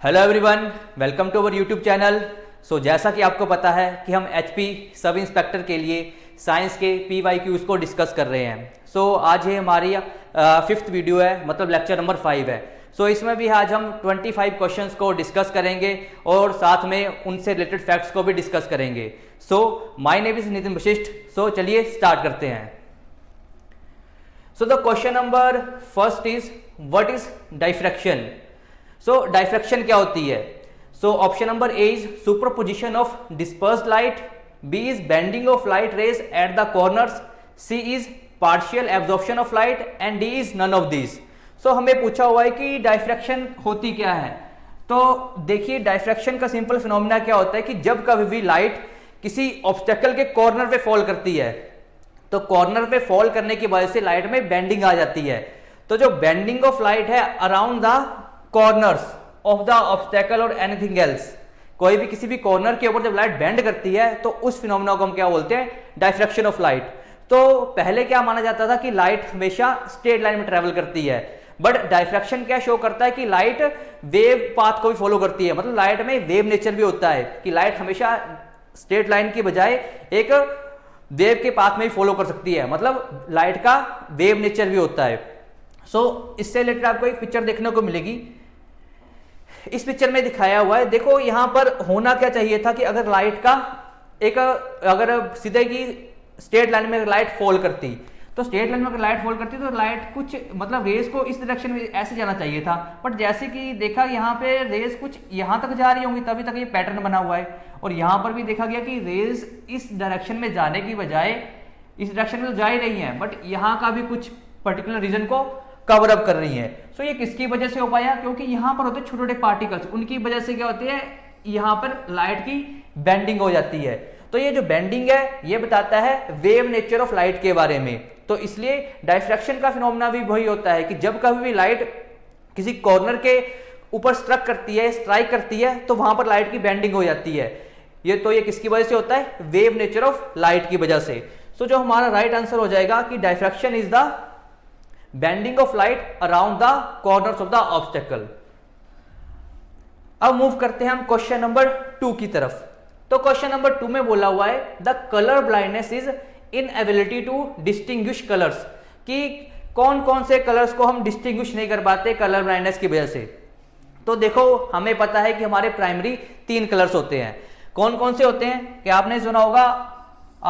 Hello everyone, welcome to our YouTube channel. जैसा कि आपको पता है कि हम एचपी सब इंस्पेक्टर के लिए साइंस के PYQs को डिस्कस कर रहे हैं। आज ये हमारी फिफ्थ वीडियो है, मतलब लेक्चर नंबर 5 है। इसमें भी आज हम 25 क्वेश्चंस को डिस्कस करेंगे और साथ में उनसे रिलेटेड फैक्ट्स को भी डिस्कस करेंगे। My name is Nitin Vashishtha. चलिए स्टार्ट करते हैं। The question number first is what is diffraction. Diffraction क्या होती है? Option number A is superposition of dispersed light, B is bending of light rays at the corners, C is partial absorption of light and D is none of this. हमें पूछा हुआ है कि diffraction होती क्या है। तो देखिए, डाइफ्रैक्शन का सिंपल फिनोमेना क्या होता है कि जब कभी भी लाइट किसी ऑब्स्टेकल के कॉर्नर पे फॉल करती है तो कॉर्नर पे फॉल करने की वजह से लाइट में बेंडिंग आ जाती है। तो जो बेंडिंग ऑफ लाइट है around the corners of the obstacle और एनीथिंग एल्स, कोई भी किसी भी कॉर्नर के ऊपर जब लाइट बेंड करती है तो उस फिनोमेना को हम क्या बोलते हैं? Diffraction of light. तो पहले क्या माना जाता था कि लाइट हमेशा स्ट्रेट लाइन में ट्रेवल करती है, बट डाइफ्रैक्शन क्या शो करता है कि लाइट वेव पाथ को भी फॉलो करती है। मतलब लाइट में वेव नेचर भी होता है कि लाइट हमेशा स्ट्रेट लाइन की बजाय एक वेव के पाथ में भी फॉलो कर सकती है, मतलब लाइट का वेव नेचर भी होता है। इससे रिलेटेड आपको एक पिक्चर देखने को मिलेगी। इस पिक्चर में दिखाया हुआ है, देखो यहां पर होना क्या चाहिए था कि अगर लाइट का अगर सीधे की स्ट्रेट लाइन में लाइट फॉल करती, तो स्ट्रेट लाइन में अगर लाइट फॉल करती तो लाइट कुछ मतलब रेज को इस डायरेक्शन में ऐसे जाना चाहिए था। बट जैसे कि देखा यहाँ पे रेज कुछ यहाँ तक जा रही होंगी, तभी तक ये पैटर्न बना हुआ है। और यहाँ पर भी देखा गया कि रेज इस डायरेक्शन में जाने की बजाय इस डायरेक्शन में तो जा ही रही है, बट यहाँ का भी कुछ पर्टिकुलर रीजन को कवर अप कर रही है। ये किसकी वजह से हो पाया? क्योंकि यहाँ पर होते छोटे छोटे पार्टिकल्स, उनकी वजह से क्या होती है, यहाँ पर लाइट की बेंडिंग हो जाती है। तो ये जो बेंडिंग है ये बताता है वेव नेचर ऑफ लाइट के बारे में। तो इसलिए डाइफ्रैक्शन का फिनोमेना भी वही होता है कि जब कभी भी लाइट किसी कॉर्नर के ऊपर स्ट्राइक करती है तो वहां पर लाइट की बेंडिंग हो जाती है। ये किसकी वजह से होता है? वेव नेचर ऑफ लाइट की वजह से। जो हमारा राइट आंसर हो जाएगा कि diffraction is the bending of light around the corners of the obstacle. अब मूव करते हैं हम क्वेश्चन नंबर 2 की तरफ। तो क्वेश्चन नंबर 2 में बोला हुआ है the colour blindness is inability to distinguish colours, कि कौन कौन से कलर्स को हम डिस्टिंग्विश नहीं कर पाते कलर ब्लाइंडनेस की वजह से। तो देखो, हमें पता है कि हमारे प्राइमरी 3 कलर्स होते हैं। कौन कौन से होते हैं? कि आपने सुना होगा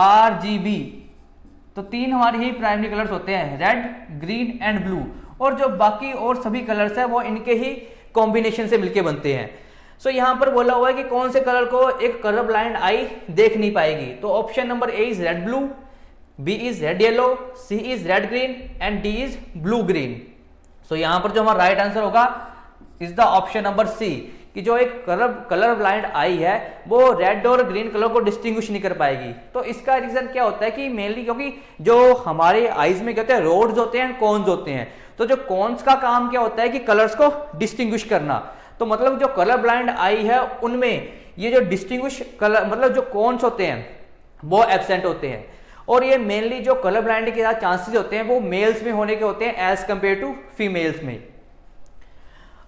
RGB। तो 3 हमारे ही प्राइमरी कलर्स होते हैं, रेड, ग्रीन एंड ब्लू। और जो बाकी और सभी कलर्स है वो इनके ही कॉम्बिनेशन से मिलके बनते हैं। यहां पर बोला हुआ है कि कौन से कलर को एक कलर ब्लाइंड आई देख नहीं पाएगी। तो option number A is red blue, B is red yellow, C is red green and D is blue green. यहां पर जो हमारा राइट आंसर होगा is the option number C, कि जो एक कलर ब्लाइंड आई है वो रेड और ग्रीन कलर को डिस्टिंग्विश नहीं कर पाएगी। तो इसका रीजन क्या होता है कि मेनली क्योंकि जो हमारे आईज में कहते हैं रोड्स होते हैं एंड कॉन्स होते हैं। तो जो कॉन्स का काम क्या होता है कि कलर्स को डिस्टिंग्विश करना। तो मतलब जो कलर ब्लाइंड आई है उनमें ये जो डिस्टिंग्विश कलर मतलब जो कॉन्स होते हैं वो एब्सेंट होते हैं। और ये मेनली जो कलर ब्लाइंड के साथ चांसेस होते हैं वो मेल्स में होने के होते हैं एज कंपेयर टू फीमेल्स में।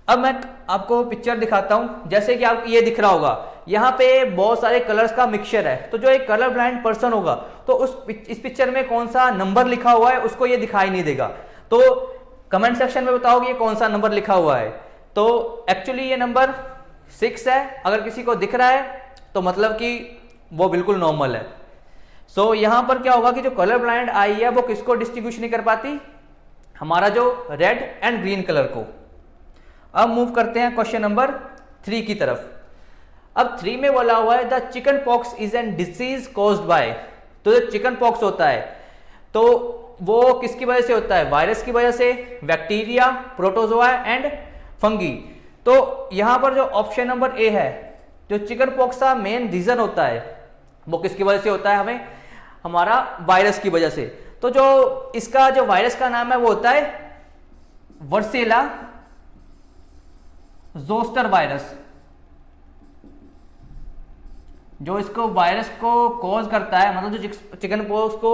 अब मैं आपको पिक्चर दिखाता हूं। जैसे कि आपको ये दिख रहा होगा, यहाँ पे बहुत सारे कलर्स का मिक्सचर है। तो जो एक कलर ब्लाइंड पर्सन होगा तो इस पिक्चर में कौन सा नंबर लिखा हुआ है उसको ये दिखाई नहीं देगा। तो कमेंट सेक्शन में बताओगे ये कौन सा नंबर लिखा हुआ है। तो एक्चुअली ये नंबर 6 है। अगर किसी को दिख रहा है तो मतलब कि वो बिल्कुल नॉर्मल है। यहां पर क्या होगा कि जो कलर ब्लाइंड आई है वो किसको डिस्टिंग्विश नहीं कर पाती? हमारा जो रेड एंड ग्रीन कलर को। अब मूव करते हैं क्वेश्चन नंबर 3 की तरफ। अब 3 में बोला हुआ है the chicken pox is an disease caused by. तो जो चिकन पॉक्स होता है तो वो किसकी वजह से होता है? वायरस की वजह से, बैक्टीरिया, प्रोटोजोआ एंड फंगी। तो यहां पर जो ऑप्शन नंबर ए है, जो चिकन पॉक्स का मेन रीजन होता है वो किसकी वजह से होता है? हमें हमारा वायरस की वजह से। तो जो इसका जो वायरस का नाम है वो होता है वर्सेला जोस्टर वायरस। जो इसको वायरस को कॉज करता है, मतलब जो चिकन पॉक्स को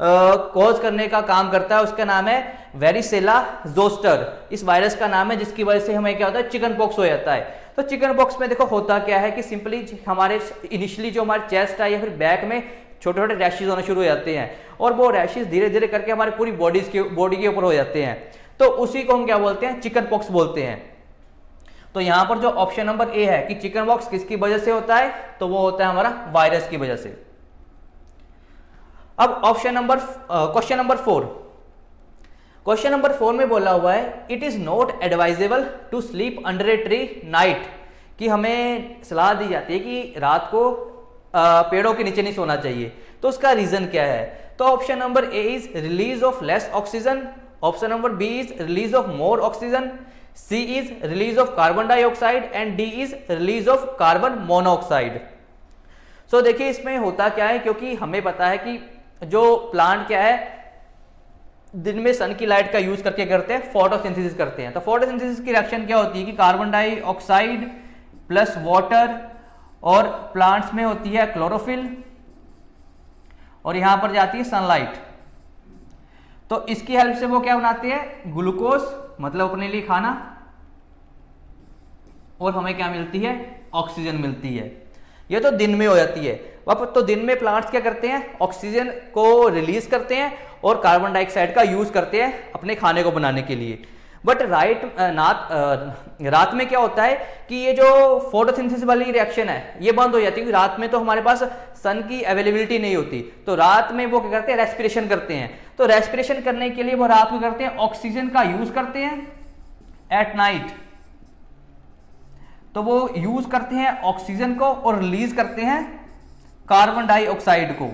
कॉज करने का काम करता है, उसका नाम है वेरिसेला जोस्टर। इस वायरस का नाम है, जिसकी वजह से हमें क्या होता है, चिकन पॉक्स हो जाता है। तो चिकन पॉक्स में देखो होता क्या है कि सिंपली हमारे इनिशियली जो हमारे चेस्ट है या फिर बैक में छोटे छोटे रैशेज होने शुरू हो जाते हैं, और वो रैशेज धीरे धीरे करके हमारी पूरी बॉडी के ऊपर हो जाते हैं। तो उसी को हम क्या बोलते हैं, चिकन पॉक्स बोलते हैं। तो यहां पर जो ऑप्शन नंबर ए है कि चिकन पॉक्स किसकी वजह से होता है, तो वो होता है हमारा वायरस की वजह से। अब क्वेश्चन नंबर 4। क्वेश्चन नंबर 4 में बोला हुआ है it is not advisable to sleep under a tree night, कि हमें सलाह दी जाती है कि रात को पेड़ों के नीचे नहीं सोना चाहिए। तो उसका रीजन क्या है, तो option number A is release of less oxygen, option number B is release of more oxygen, C is release of carbon dioxide and D is release of carbon monoxide. So देखिए इसमें होता क्या है, क्योंकि हमें पता है कि जो प्लांट क्या है दिन में सन की लाइट का यूज करके करते हैं, फोटोसिंथेसिस करते हैं। तो फोटोसिंथेसिस की रिएक्शन क्या होती है कि कार्बन डाइऑक्साइड प्लस वाटर, और प्लांट्स में होती है क्लोरोफिल, और यहां पर जाती है सनलाइट। तो इसकी हेल्प से वो क्या बनाते हैं, ग्लूकोज, मतलब अपने लिए खाना, और हमें क्या मिलती है, ऑक्सीजन मिलती है। ये तो दिन में हो जाती है। अब तो दिन में प्लांट्स क्या करते हैं, ऑक्सीजन को रिलीज करते हैं और कार्बन डाइऑक्साइड का यूज करते हैं अपने खाने को बनाने के लिए। बट रात में क्या होता है कि ये जो फोटोसिंथेसिस वाली रिएक्शन है ये बंद हो जाती है, क्योंकि रात में तो हमारे पास सन की अवेलेबिलिटी नहीं होती। तो रात में वो क्या करते हैं, रेस्पिरेशन करते हैं। तो रेस्पिरेशन करने के लिए वो रात को करते हैं ऑक्सीजन का यूज करते हैं एट नाइट। तो वो यूज करते हैं ऑक्सीजन को और रिलीज करते हैं कार्बन डाइऑक्साइड को।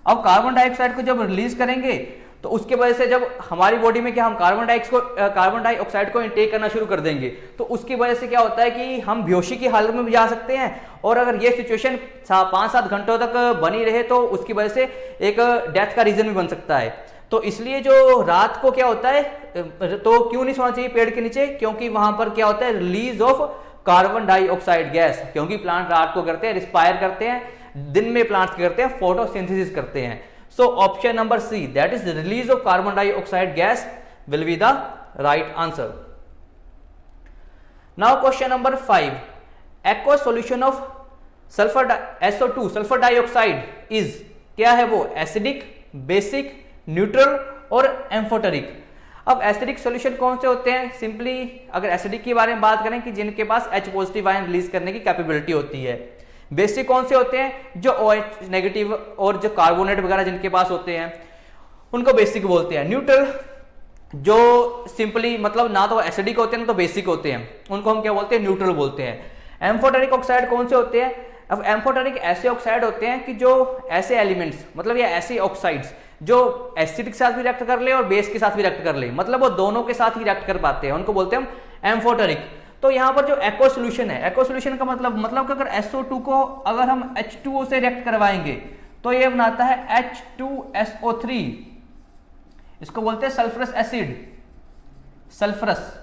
अब कार्बन डाइऑक्साइड को जब रिलीज करेंगे तो उसके वजह से जब हमारी बॉडी में क्या हम कार्बन डाइऑक्साइड को इनटेक करना शुरू कर देंगे, तो उसकी वजह से क्या होता है कि हम बेहोशी की हालत में भी जा सकते हैं। और अगर ये सिचुएशन 5-7 घंटों तक बनी रहे तो उसकी वजह से एक डेथ का रीजन भी बन सकता है। तो इसलिए जो रात को क्या होता है, तो क्यों नहीं सोना चाहिए पेड़ के नीचे, क्योंकि वहां पर क्या होता है, release of carbon dioxide gas. क्योंकि प्लांट रात को करते हैं रिस्पायर करते हैं, दिन में प्लांट्स करते हैं फोटोसिंथेसिस करते हैं। So option number C, that is the release of carbon dioxide gas, will be the right answer. Now question number 5. Aqueous solution of SO2 sulfur dioxide is, क्या है वो, एसिडिक, बेसिक, न्यूट्रल और amphoteric. अब acidic solution कौन से होते हैं, simply अगर एसिडिक के बारे में बात करें कि जिनके पास H पॉजिटिव आयन रिलीज करने की कैपेबिलिटी होती है। बेसिक कौन से होते हैं, जो OH नेगेटिव और जो कार्बोनेट वगैरह जिनके पास होते हैं उनको बेसिक बोलते हैं। न्यूट्रल जो सिंपली मतलब ना तो एसिडिक होते हैं ना तो बेसिक होते हैं, उनको हम क्या बोलते हैं, न्यूट्रल बोलते हैं। एम्फोटेरिक ऑक्साइड कौन से होते हैं, अब एम्फोटेरिक ऐसे ऑक्साइड होते हैं कि जो ऐसे एलिमेंट्स मतलब ये ऐसे ऑक्साइड्स जो एसिड के साथ भी रिएक्ट कर ले और बेस के साथ भी रिएक्ट कर ले, मतलब वो दोनों के साथ ही रिएक्ट कर पाते हैं, उनको बोलते हैं हम एम्फोटेरिक। तो यहाँ पर जो एक्वा सॉल्यूशन है, एक्वा सॉल्यूशन का मतलब कि अगर SO2 को अगर हम H2O से रिएक्ट करवाएंगे तो ये बनाता है H2SO3, इसको बोलते हैं सल्फरस एसिड, सल्फरस,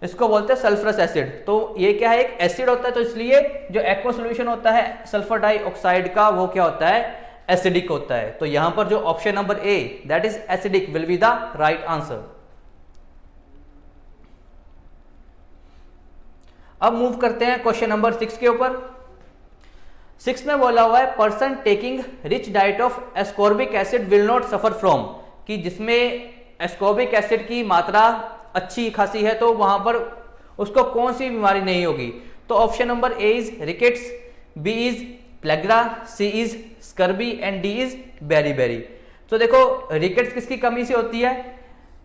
इसको बोलते हैं सल्फरस एसिड। तो ये क्या है, एक एसिड होता है, तो इसलिए जो एक्वा सॉल्यूशन होता है सल्फर डाइऑक्साइड का वो क्या होता है, एसिडिक होता है। तो यहां पर जो option number A that is acidic will be the right answer. अब मूव करते हैं क्वेश्चन नंबर 6 के ऊपर। 6 में बोला हुआ है person taking rich diet of ascorbic acid will not suffer from, कि जिसमें एस्कॉर्बिक एसिड की मात्रा अच्छी खासी है तो वहां पर उसको कौन सी बीमारी नहीं होगी। तो option number A is rickets, B is pellagra, C is scurvy and D is beriberi. तो देखो रिकेट्स किसकी कमी से होती है,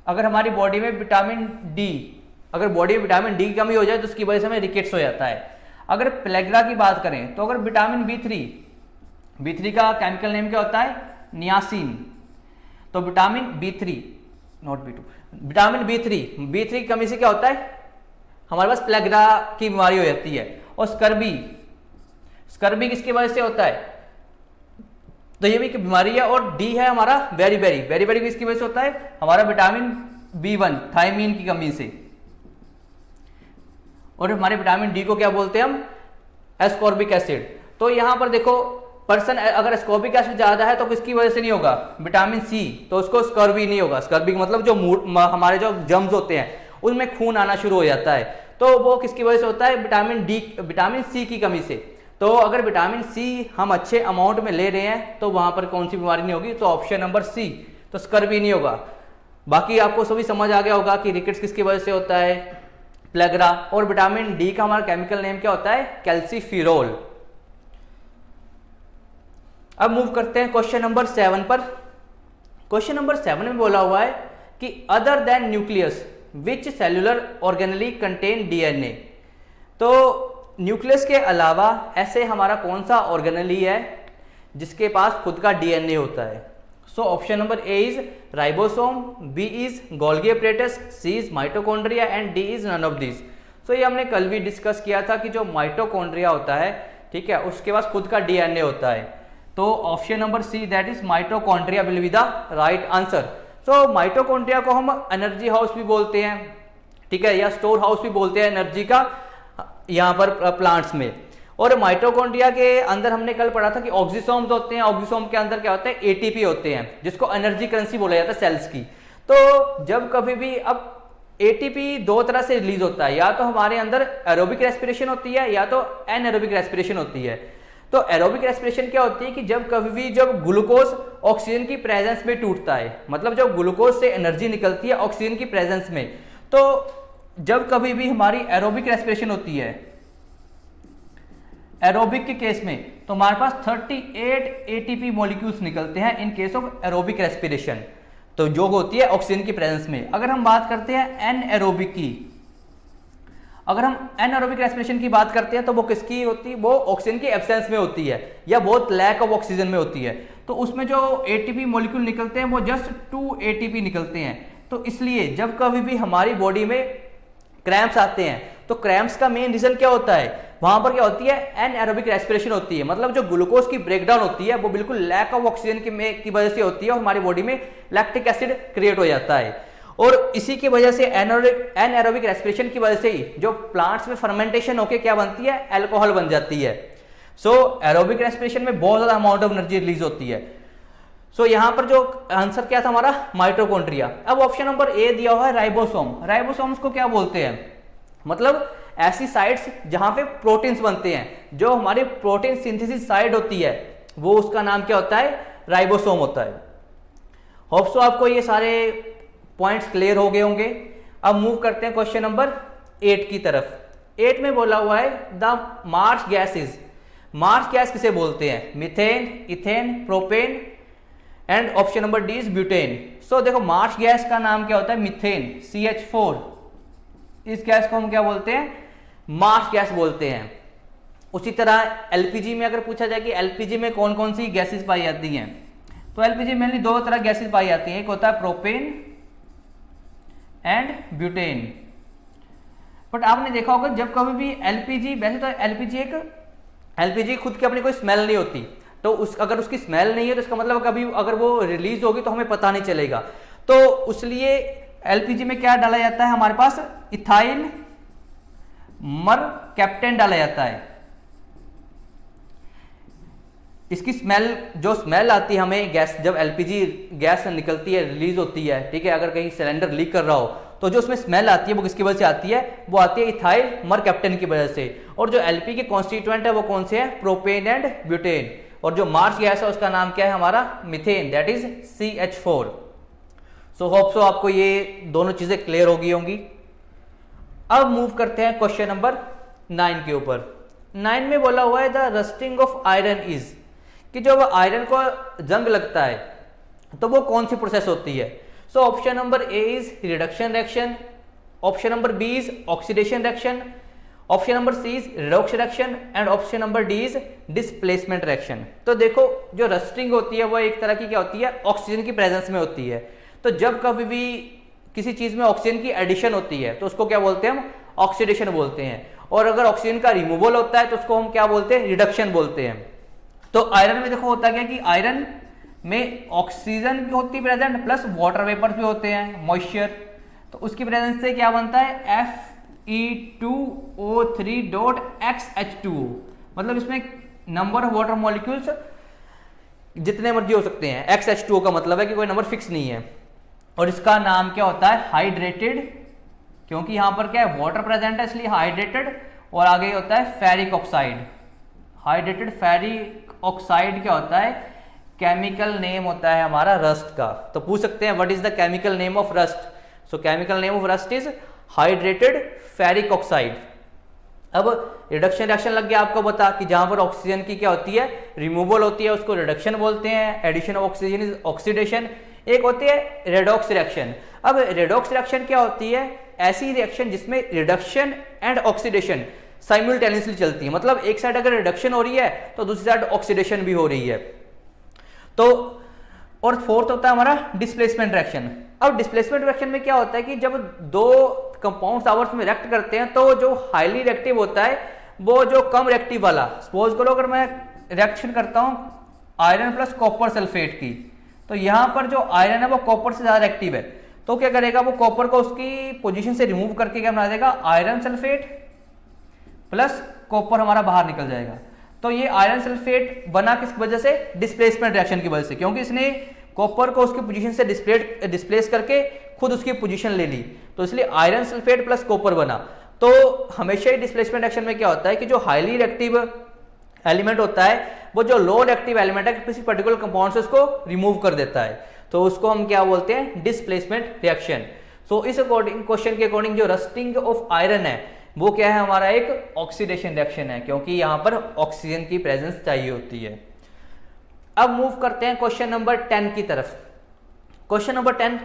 अगर हमारी बॉडी में विटामिन डी, अगर बॉडी में विटामिन डी की कमी हो जाए तो उसकी वजह से हमें रिकेट्स हो जाता है। अगर प्लेग्रा की बात करें तो अगर विटामिन B3 का केमिकल नेम क्या होता है, नियासिन। तो vitamin B3 not B2, vitamin B3 की कमी से क्या होता है, हमारे पास प्लेग्रा की बीमारी हो जाती है। और स्कर्बी किसकी वजह से होता है, तो ये भी एक बीमारी है। और डी है हमारा बेरीबेरी किसकी वजह से होता है, हमारा विटामिन B1 थायमीन की कमी से। और हमारे विटामिन डी को क्या बोलते हैं हम, एस्कॉर्बिक एसिड। तो यहां पर देखो पर्सन अगर स्कॉर्बिक एसिड ज्यादा है तो किसकी वजह से नहीं होगा, विटामिन सी, तो उसको स्कर्वी नहीं होगा। स्कर्वी मतलब जो हमारे जो जम्स होते हैं उनमें खून आना शुरू हो जाता है, तो वो किसकी वजह से होता है, विटामिन सी की कमी से। तो अगर विटामिन सी हम अच्छे अमाउंट में ले रहे हैं तो वहां पर कौन सी बीमारी नहीं होगी, तो ऑप्शन नंबर सी, तो स्कर्वी नहीं होगा। बाकी आपको सभी समझ आ गया होगा कि रिकेट्स किसकी वजह से होता है, प्लेग्रा। और विटामिन डी का हमारा केमिकल नेम क्या होता है, कैल्सीफिरोल। अब मूव करते हैं क्वेश्चन नंबर 7 पर। क्वेश्चन नंबर 7 में बोला हुआ है कि other than nucleus which cellular organelle contain DNA. तो न्यूक्लियस के अलावा ऐसे हमारा कौन सा ऑर्गेनेली है जिसके पास खुद का डीएनए होता है। So option number A is ribosome, B is Golgi apparatus, C is mitochondria and D is none of this. So ये हमने कल भी डिस्कस किया था कि जो माइटोकॉन्ड्रिया होता है, ठीक है, उसके पास खुद का डीएनए होता है। तो option number see that is mitochondria will be the right answer. So mitochondria को हम एनर्जी हाउस भी बोलते हैं, ठीक है, या स्टोर हाउस भी बोलते हैं एनर्जी का यहाँ पर प्लांट्स में। और माइटोकॉन्ड्रिया के अंदर हमने कल पढ़ा था कि ऑक्सीसोम्स होते हैं, ऑक्सीसोम के अंदर क्या होता है, एटीपी होते हैं, जिसको एनर्जी करेंसी बोला जाता है सेल्स की। तो जब कभी भी अब एटीपी दो तरह से रिलीज होता है, या तो हमारे अंदर एरोबिक रेस्पिरेशन होती है या तो एनएरोबिक रेस्पिरेशन होती है। तो एरोबिक रेस्पिरेशन क्या होती है कि जब कभी भी जब ग्लूकोज ऑक्सीजन की प्रेजेंस में टूटता है, मतलब जब ग्लूकोज से एनर्जी निकलती है ऑक्सीजन की प्रेजेंस में, तो जब कभी भी हमारी एरोबिक रेस्पिरेशन होती है, एरोबिक के केस में, तो हमारे पास 38 एटीपी मॉलिक्यूल्स निकलते हैं in case of aerobic respiration, तो जो होती है ऑक्सीजन की प्रेजेंस में। अगर हम बात करते हैं एनएरोबिक की, अगर हम एनएरोबिक रेस्पिरेशन की बात करते हैं तो वो किसकी होती है, वो ऑक्सीजन की एब्सेंस में होती है या बहुत लैक ऑफ ऑक्सीजन में होती है। तो उसमें जो एटीपी मॉलिक्यूल निकलते हैं वो जस्ट 2 एटीपी निकलते हैं। तो इसलिए जब कभी भी हमारी बॉडी में क्रैम्प्स आते हैं तो क्रैम्प्स का मेन रीजन क्या होता है, वहां पर क्या होती है, एनएरोबिक रेस्पिरेशन होती है। मतलब जो ग्लूकोज की ब्रेकडाउन होती है वो बिल्कुल लैक ऑफ ऑक्सीजन की वजह से होती है और हमारी बॉडी में लैक्टिक एसिड क्रिएट हो जाता है। और इसी की वजह से एनएरोबिक रेस्पिरेशन की वजह से ही जो प्लांट्स में फर्मेंटेशन होकर क्या बनती है, अल्कोहल बन जाती है। सो एरोबिक रेस्पिरेशन में बहुत ज्यादा अमाउंट ऑफ एनर्जी रिलीज होती है। सो यहां पर जो आंसर क्या था हमारा, माइटोकॉन्ड्रिया। अब ऑप्शन नंबर ए दिया हुआ है राइबोसोम। राइबोसोम्स को क्या बोलते हैं, मतलब ऐसी साइट्स जहां पे प्रोटीन्स बनते हैं, जो हमारी प्रोटीन सिंथेसिस साइट होती है, वो उसका नाम क्या होता है, राइबोसोम होता है। होप सो आपको ये सारे पॉइंट्स क्लियर हो गए होंगे। अब मूव करते हैं क्वेश्चन नंबर 8 की तरफ। 8 में बोला हुआ है the marsh gases. Marsh gas किसे बोलते हैं, methane, ethane, propane and option number D is butane. So देखो मार्च गैस का नाम क्या होता है, मीथेन, CH4। इस गैस को हम क्या बोलते हैं, मार्च गैस बोलते हैं। उसी तरह एलपीजी में अगर पूछा जाए कि एलपीजी में कौन कौन सी गैसेज पाई जाती हैं, तो एलपीजी में दो तरह गैसेज पाई जाती हैं, एक होता है प्रोपेन एंड ब्यूटेन। बट आपने देखा होगा जब कभी भी एलपीजी, वैसे तो एलपीजी खुद की अपनी कोई स्मेल नहीं होती, तो अगर उसकी स्मेल नहीं है तो इसका मतलब कभी अगर वो रिलीज होगी तो हमें पता नहीं चलेगा। तो इसलिए एलपीजी में क्या डाला जाता है, हमारे पास इथाइल मरकैप्टेन डाला जाता है। इसकी जो स्मेल आती है हमें गैस, जब एलपीजी गैस निकलती है, रिलीज होती है, ठीक है, अगर कहीं सिलेंडर लीक कर रहा हो तो जो उसमें स्मेल आती है वो किसकी वजह से आती है, वो आती है इथाइल मरकैप्टेन की वजह से। और जो एलपी के कॉन्स्टिट्यूएंट है वो कौन से हैं, प्रोपेन एंड ब्यूटेन। और जो मार्च गैस है उसका नाम क्या है हमारा, methane, that is CH4। So hope so आपको ये दोनों चीजें क्लियर हो गई होंगी। अब मूव करते हैं क्वेश्चन नंबर 9 के ऊपर। 9 में बोला हुआ है the rusting of iron is, कि जब आयरन को जंग लगता है तो वो कौन सी प्रोसेस होती है। So option number A is reduction reaction, option number B is oxidation reaction, option number C is redox reaction and option number D is displacement reaction. तो देखो जो रस्टिंग होती है वो एक तरह की क्या होती है, ऑक्सीजन की प्रेजेंस में होती है। तो जब कभी भी किसी चीज में ऑक्सीजन की एडिशन होती है तो उसको क्या बोलते हैं, हम ऑक्सीडेशन बोलते हैं। और अगर ऑक्सीजन का रिमूवल होता है तो उसको हम क्या बोलते हैं, रिडक्शन बोलते हैं। तो आयरन में देखो होता क्या कि आयरन में ऑक्सीजन भी होती है प्रेजेंट, प्लस वाटर वेपर्स भी होते हैं, मॉइस्चर। तो उसकी प्रेजेंस से क्या बनता है, Fe2O3.XH2O। मतलब इसमें नंबर ऑफ वाटर मॉलिक्यूल्स जितने मर्जी हो सकते हैं, XH2O का मतलब है कि कोई नंबर फिक्स नहीं है। और इसका नाम क्या होता है, हाइड्रेटेड, क्योंकि यहां पर क्या है, वाटर प्रेजेंट है इसलिए हाइड्रेटेड। और आगे होता है ferric oxide. Hydrated ferric oxide क्या होता है, केमिकल नेम होता है हमारा रस्ट का। तो पूछ सकते हैं what is the chemical name of rust, so chemical name of rust is hydrated ferric oxide. अब रिडक्शन रिएक्शन लग गया आपको पता कि जहां पर ऑक्सीजन की क्या होती है, रिमूवल होती है, उसको रिडक्शन बोलते हैं। Addition of oxygen is oxidation. एक होती है रेडॉक्स रिएक्शन। अब रेडॉक्स रिएक्शन क्या होती है, ऐसी रिएक्शन जिसमें रिडक्शन एंड ऑक्सीडेशन साइमल्टेनियसली चलती है, मतलब एक साइड अगर रिडक्शन हो रही है तो दूसरी साइड ऑक्सीडेशन भी हो रही है। तो और फोर्थ होता है हमारा डिस्प्लेसमेंट रिएक्शन। अब डिस्प्लेसमेंट रिएक्शन में क्या होता है कि जब दो कंपाउंड्स आपस में रिएक्ट करते हैं तो जो हाईली रिएक्टिव होता है वो जो कम रिएक्टिव वाला, सपोज करो अगर मैं रिएक्शन करता हूं आयरन प्लस कॉपर सल्फेट की, तो यहां पर जो आयरन है वो कॉपर से ज्यादा रिएक्टिव है, तो क्या करेगा वो कॉपर को उसकी पोजीशन से रिमूव करके क्या बना देगा, आयरन सल्फेट प्लस कॉपर हमारा बाहर निकल जाएगा। तो ये आयरन सल्फेट बना किस वजह से, डिस्प्लेसमेंट रिएक्शन की वजह से, क्योंकि इसने कॉपर को उसकी पोजीशन से डिस्प्लेस करके खुद उसकी पोजीशन ले ली, तो इसलिए आयरन सल्फेट प्लस कॉपर बना। तो हमेशा ही डिस्प्लेसमेंट रिएक्शन में क्या होता है कि जो हाईली रिएक्टिव एलिमेंट होता है वो जो लो रिएक्टिव एलिमेंट है किसी पर्टिकुलर कंपाउंड से उसको रिमूव कर देता है, तो उसको हम क्या बोलते हैं, डिस्प्लेसमेंट रिएक्शन। सो इस अकॉर्डिंग, क्वेश्चन के अकॉर्डिंग जो रस्टिंग ऑफ आयरन है वो क्या है, हमारा एक ऑक्सीडेशन रिएक्शन है, क्योंकि यहां पर ऑक्सीजन की प्रेजेंस चाहिए होती है। अब मूव करते हैं क्वेश्चन नंबर 10 की तरफ। क्वेश्चन नंबर 10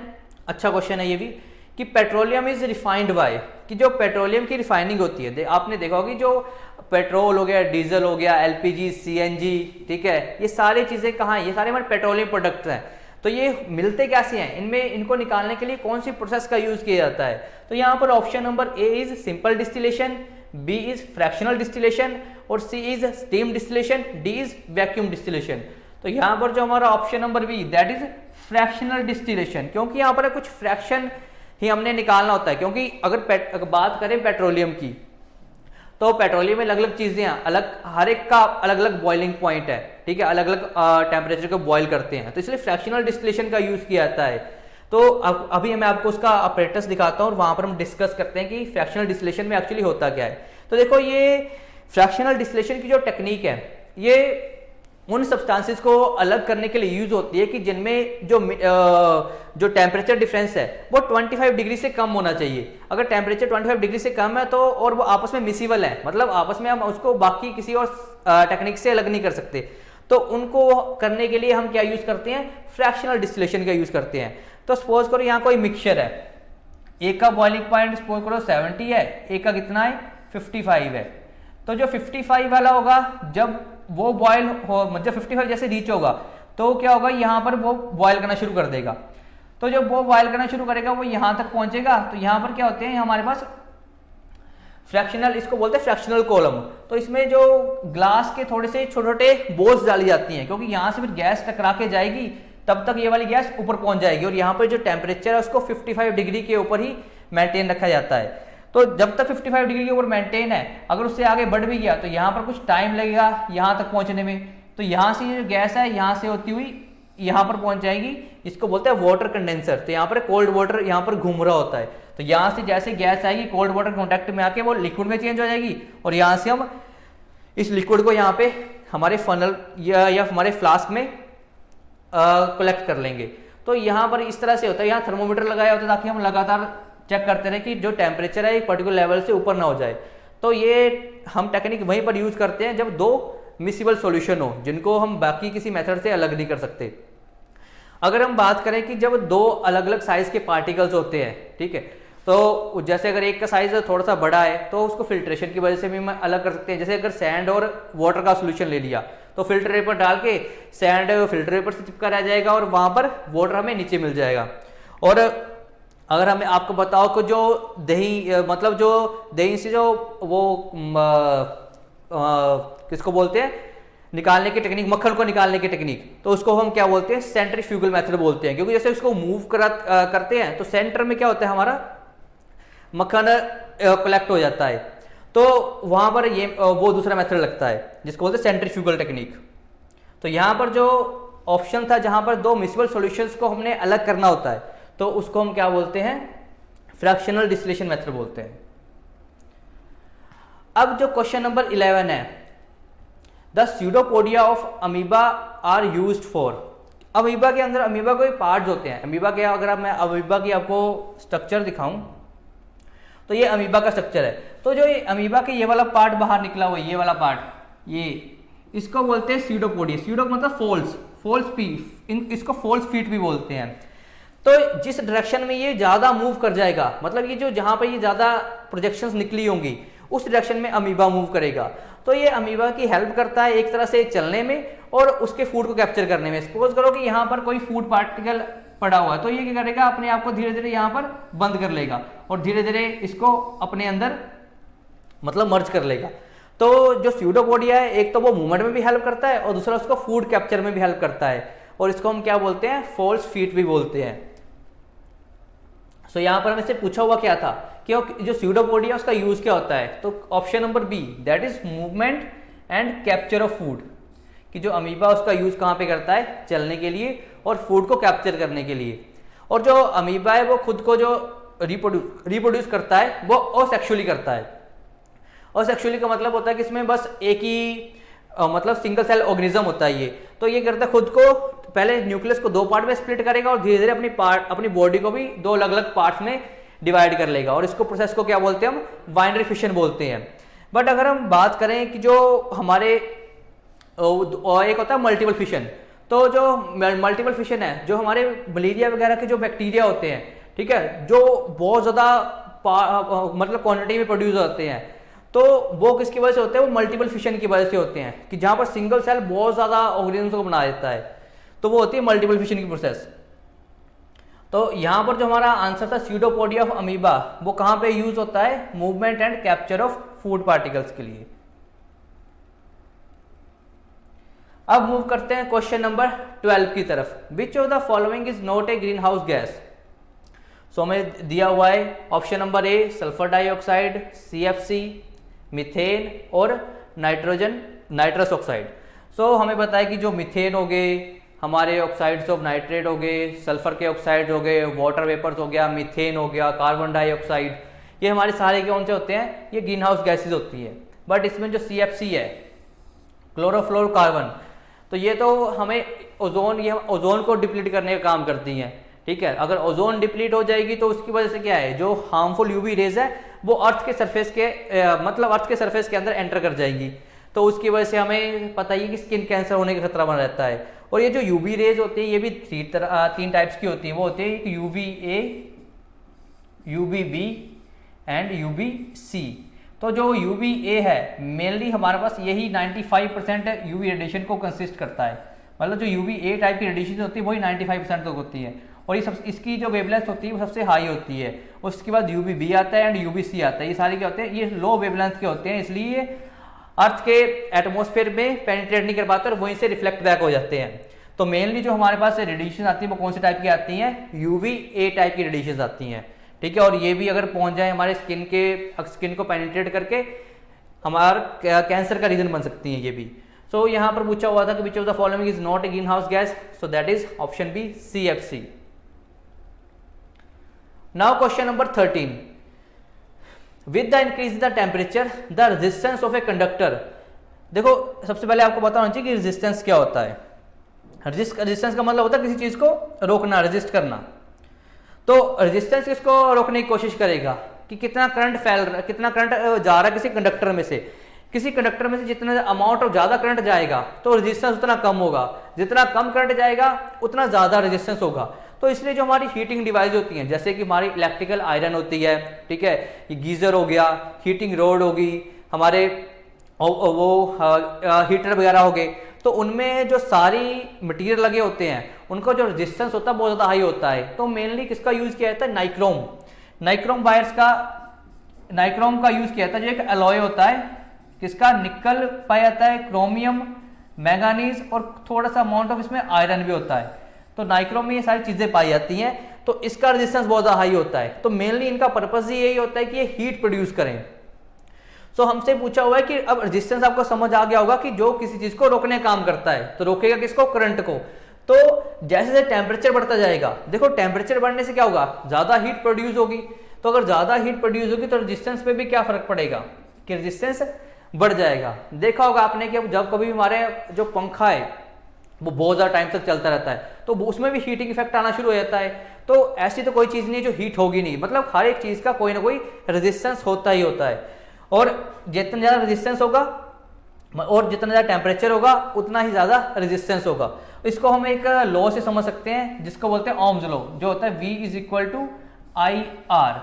अच्छा क्वेश्चन है ये भी, कि पेट्रोलियम इज रिफाइंड बाय, कि जो पेट्रोलियम की रिफाइनिंग होती है, आपने देखा होगी जो पेट्रोल हो गया, डीजल हो गया, एलपीजी, सीएनजी, ठीक है, ये सारी चीजें कहाँ है, ये सारे हमारे पेट्रोलियम प्रोडक्ट्स हैं। तो ये मिलते कैसे हैं, इनमें इनको निकालने के लिए कौन सी प्रोसेस का यूज किया जाता है, तो यहाँ पर option number A is simple distillation, B is fractional distillation, और C is steam distillation, D is vacuum distillation. तो यहाँ पर जो हमारा option number B that is fractional distillation, क्योंकि यहाँ पर कुछ फ्रैक्शन ही हमने निकालना होता है, क्योंकि अगर बात करें पेट्रोलियम की, तो पेट्रोलियम में अलग अलग चीजें हैं, अलग हर एक का अलग अलग बॉइलिंग पॉइंट है, ठीक है, अलग अलग टेम्परेचर को बॉयल करते हैं, तो इसलिए फ्रैक्शनल डिस्टिलेशन का यूज किया जाता है। तो अभी मैं आपको उसका अपरेटस दिखाता हूं और वहां पर हम डिस्कस करते हैं कि फ्रैक्शनल डिस्टिलेशन में एक्चुअली होता क्या है। तो देखो ये फ्रैक्शनल डिस्टिलेशन की जो टेक्निक है ये उन सब्सटेंसेस को अलग करने के लिए यूज होती है कि जिनमें जो टेम्परेचर डिफरेंस है वो 25 डिग्री से कम होना चाहिए। अगर टेम्परेचर 25 डिग्री से कम है तो और वो आपस में मिसिबल है, मतलब आपस में हम उसको बाकी किसी और टेक्निक से अलग नहीं कर सकते, तो उनको करने के लिए हम क्या यूज करते हैं, फ्रैक्शनल डिस्टिलेशन का यूज करते हैं। तो सपोज करो यहाँ कोई मिक्सचर है, एक का बॉइलिंग पॉइंट सपोज करो 70 है, एक का कितना है 55 है, तो जो 55 वाला होगा जब वो बॉयल हो, जब 55 जैसे रीच होगा तो क्या होगा, यहां पर वो बॉयल करना शुरू कर देगा। तो जब वो बॉयल करना शुरू करेगा वो यहां तक पहुंचेगा, तो यहां पर क्या होते हैं हमारे पास फ्रैक्शनल, इसको बोलते हैं फ्रैक्शनल कॉलम। तो इसमें जो ग्लास के थोड़े से छोटे छोटे बोल्स डाली जाती हैं, क्योंकि यहां से फिर गैस टकरा के जाएगी, तब तक ये वाली गैस ऊपर पहुंच जाएगी, और यहाँ पर जो टेम्परेचर है उसको 55 डिग्री के ऊपर ही मेंटेन रखा जाता है। तो जब तक 55 डिग्री के ऊपर मेंटेन है, अगर उससे आगे बढ़ भी गया तो यहाँ पर कुछ टाइम लगेगा यहाँ तक पहुंचने में, तो यहाँ से जो गैस है यहाँ से होती हुई यहाँ पर पहुंच जाएगी, इसको बोलते हैं वाटर कंडेंसर। तो यहाँ पर कोल्ड वाटर यहाँ पर घूम रहा होता है, तो यहाँ से जैसे गैस आएगी कोल्ड वाटर कॉन्टैक्ट में आके वो लिक्विड में चेंज हो जाएगी, और यहाँ से हम इस लिक्विड को यहाँ पे हमारे फनल या हमारे फ्लास्क में कलेक्ट कर लेंगे। तो यहाँ पर इस तरह से होता है, यहाँ थर्मोमीटर लगाया होता है ताकि हम लगातार चेक करते रहे कि जो टेम्परेचर है एक पर्टिकुलर लेवल से ऊपर ना हो जाए। तो ये हम टेक्निक वहीं पर यूज करते हैं जब दो मिसिबल सॉल्यूशन हो जिनको हम बाकी किसी मेथड से अलग नहीं कर सकते। अगर हम बात करें कि जब दो अलग अलग साइज के पार्टिकल्स होते हैं, ठीक है, तो जैसे अगर एक का साइज थोड़ा सा बड़ा है तो उसको फिल्ट्रेशन की वजह से भी हम अलग कर सकते हैं। जैसे अगर सैंड और वाटर का सोल्यूशन ले लिया तो फिल्टर पेपर डाल के सैंड फिल्टर पेपर से चिपका रह जाएगा और वहां पर वाटर हमें नीचे मिल जाएगा। और अगर हमें आपको बताओ कि जो दही मतलब जो दही से जो वो किसको बोलते हैं निकालने की टेक्निक, मक्खन को निकालने की टेक्निक, तो उसको हम क्या बोलते हैं, सेंट्रीफ्यूगल मेथड बोलते हैं, क्योंकि जैसे उसको मूव करते हैं तो सेंटर में क्या होता है हमारा मक्खन कलेक्ट हो जाता है, तो वहां पर ये वो दूसरा मेथड लगता है जिसको बोलते हैं सेंट्रीफ्यूगल टेक्निक। तो यहाँ पर जो ऑप्शन था जहां पर दो मिसबल सॉल्यूशंस को हमने अलग करना होता है, तो उसको हम क्या बोलते हैं, फ्रैक्शनल डिस्टिलेशन मेथड बोलते हैं। अब जो क्वेश्चन नंबर 11 है, the pseudopodia of amoeba are used for. Amoeba के अंदर अमीबा कोई पार्ट्स होते हैं। अमीबा के अगर मैं अमीबा की आपको स्ट्रक्चर दिखाऊं तो ये अमीबा का स्ट्रक्चर है। तो जो ये अमीबा के ये वाला पार्ट बाहर निकला हुआ, ये वाला पार्ट, ये इसको बोलते हैं स्यूडोपोडिया। स्यूडो मतलब फोल्स फीट, इसको फोल्स फीट भी बोलते हैं। तो जिस डायरेक्शन में ये ज्यादा मूव कर जाएगा, मतलब ये जो जहां पर ये ज्यादा प्रोजेक्शंस निकली होंगी उस डायरेक्शन में अमीबा मूव करेगा। तो ये अमीबा की हेल्प करता है एक तरह से चलने में और उसके फूड को कैप्चर करने में। सपोज करो कि यहाँ पर कोई फूड पार्टिकल पड़ा हुआ है, तो ये क्या करेगा, अपने आप को धीरे धीरे यहाँ पर बंद कर लेगा और धीरे धीरे इसको अपने अंदर मतलब मर्ज कर लेगा। तो जो स्यूडोपोडिया है, एक तो वो मूवमेंट में भी हेल्प करता है और दूसरा उसको फूड कैप्चर में भी हेल्प करता है, और इसको हम क्या बोलते हैं, फॉल्स फीट भी बोलते हैं। सो यहाँ पर हमसे पूछा हुआ क्या था कि जो स्यूडोपोडिया उसका यूज क्या होता है, तो option number B, that is movement and capture of food, कि जो अमीबा उसका यूज कहाँ पे करता है, चलने के लिए और फूड को कैप्चर करने के लिए। और जो अमीबा है वो खुद को जो रिप्रोड्यूस करता है वो असेक्सुअली करता है। असेक्सुअली का मतलब होता है कि इसमें बस एक ही मतलब सिंगल सेल ऑर्गेनिज्म होता है ये। तो ये करता है खुद को, पहले न्यूक्लियस को दो पार्ट में स्प्लिट करेगा और धीरे धीरे अपनी बॉडी को भी दो अलग अलग पार्ट्स में डिवाइड कर लेगा, और इसको प्रोसेस को क्या बोलते हैं, हम बाइनरी फिशन बोलते हैं। बट अगर हम बात करें कि जो हमारे एक होता है मल्टीपल फिशन, तो जो मल्टीपल फिशन है, जो हमारे मलेरिया वगैरह के जो बैक्टीरिया होते हैं, ठीक है, जो बहुत ज्यादा मतलब क्वांटिटी में प्रोड्यूस होते हैं, तो वो किसकी वजह से होते हैं, वो मल्टीपल फिशन की वजह से होते हैं, कि जहां पर सिंगल सेल बहुत ज्यादा ऑर्गेनिज्म को बना देता है, तो वो होती है मल्टीपल फिशन की प्रोसेस। तो यहां पर जो हमारा आंसर था स्यूडोपोडिया ऑफ अमीबा, वो कहां पे यूज होता है, movement and capture of food particles के लिए। अब मूव करते हैं क्वेश्चन नंबर 12 की तरफ। Which of the following is not a greenhouse gas. So हमें दिया हुआ है option number A sulphur dioxide, CFC, methane और नाइट्रस ऑक्साइड। सो हमें पता है कि जो मीथेन हो गए, हमारे ऑक्साइड्स ऑफ नाइट्रेट हो गए, सल्फर के ऑक्साइड हो गए, वाटर वेपर्स हो गया, मीथेन हो गया, कार्बन डाइऑक्साइड, ये हमारे सारे कौन से होते हैं, ये ग्रीन हाउस गैसेज होती है। बट इसमें जो CFC है, क्लोरोफ्लोरोकार्बन, तो ये तो हमें ओजोन को डिप्लीट करने का काम करती हैं, ठीक है। अगर ओजोन डिप्लीट हो जाएगी तो उसकी वजह से क्या है, जो हार्मफुल यूवी रेज है वो अर्थ के सरफेस के मतलब अर्थ के सरफेस के अंदर एंटर कर जाएगी, तो उसकी वजह से हमें पता ही है कि स्किन कैंसर होने का खतरा बना रहता है। और ये जो यूवी रेज होती है ये भी तीन टाइप्स की होती है। वो होती है UVA, UVB एंड UVC। तो जो UVA है मेनली हमारे पास यही 95% यूवी रेडिएशन को कंसिस्ट करता है, मतलब जो UVA टाइप की रेडिएशन होती है वही 95% तक होती है, और ये इसकी जो वेवलेंथ होती है वो सबसे हाई होती है। उसके बाद UVB आता है एंड UVC आता है। ये सारे क्या होते हैं, ये लो वेवलेंथ के होते हैं, इसलिए अर्थ के एटमॉस्फेयर में पेनिट्रेट नहीं कर पाते और वहीं से रिफ्लेक्ट बैक हो जाते हैं। तो मेनली जो हमारे पास रेडिएशन आती है वो कौन से टाइप की आती हैं, UVA टाइप की रेडिएशन आती हैं, ठीक है। और ये भी अगर पहुंच जाए हमारे स्किन को पेनिट्रेट करके हमारा कैंसर का रीजन बन सकती है ये भी। सो यहाँ पर पूछा हुआ था कि which of the following is not a greenhouse gas, so that is option B CFC। Now question number 13, with the increase the temperature the resistance of a conductor. देखो सबसे पहले आपको पता होना चाहिए कि रेजिस्टेंस क्या होता है। रेजिस्टेंस का मतलब होता है किसी चीज को रोकना, रेजिस्ट करना। तो रेजिस्टेंस किसको रोकने की कोशिश करेगा कि कितना करंट कितना करंट जा रहा है किसी कंडक्टर में से। किसी कंडक्टर में से जितना अमाउंट ऑफ ज्यादा करंट जाएगा तो रेजिस्टेंस उतना कम होगा, जितना कम करंट जाएगा उतना ज्यादा रेजिस्टेंस होगा। तो इसलिए जो हमारी हीटिंग डिवाइस होती हैं, जैसे कि हमारी इलेक्ट्रिकल आयरन होती है, ठीक है, ये गीजर हो गया, हीटिंग रोड होगी, हमारे वो हीटर वगैरह हो गए, तो उनमें जो सारी मटेरियल लगे होते हैं उनका जो रेजिस्टेंस होता है बहुत ज्यादा हाई होता है। तो मेनली किसका यूज किया जाता है, नाइक्रोम वायर्स का, नाइक्रोम का यूज किया जाता है, जो एक अलॉय होता है, किसका, निकल पाया जाता है, क्रोमियम, मैंगानीज और थोड़ा सा अमाउंट ऑफ इसमें आयरन भी होता है। तो नाइक्रोम में ये सारी चीजें पाई जाती हैं, तो इसका रेजिस्टेंस बहुत ज्यादा हाई होता है। तो मेनली इनका पर्पस ही यही होता है कि ये हीट प्रोड्यूस करें। सो हमसे पूछा हुआ है कि अब रेजिस्टेंस आपको समझ आ गया होगा कि जो किसी चीज को रोकने का काम करता है, तो रोकेगा किसको, करंट को। तो जैसे जैसे टेम्परेचर बढ़ता जाएगा, देखो टेम्परेचर बढ़ने से क्या होगा, ज्यादा हीट प्रोड्यूस होगी, तो अगर ज्यादा हीट प्रोड्यूस होगी तो रेजिस्टेंस पे भी क्या फर्क पड़ेगा कि रेजिस्टेंस बढ़ जाएगा। देखा होगा आपने कि जब कभी हमारे जो पंखा है वो बहुत ज़्यादा टाइम तक चलता रहता है तो उसमें भी हीटिंग इफेक्ट आना शुरू हो जाता है। तो ऐसी तो कोई चीज़ नहीं है जो हीट होगी नहीं, मतलब हर एक चीज़ का कोई ना कोई रेजिस्टेंस होता ही होता है। और जितना ज़्यादा रेजिस्टेंस होगा और जितना ज़्यादा टेम्परेचर होगा उतना ही ज़्यादा रेजिस्टेंस होगा। इसको हम एक लॉ से समझ सकते हैं जिसको बोलते हैं ओम्स लॉ, जो होता है V is equal to I R,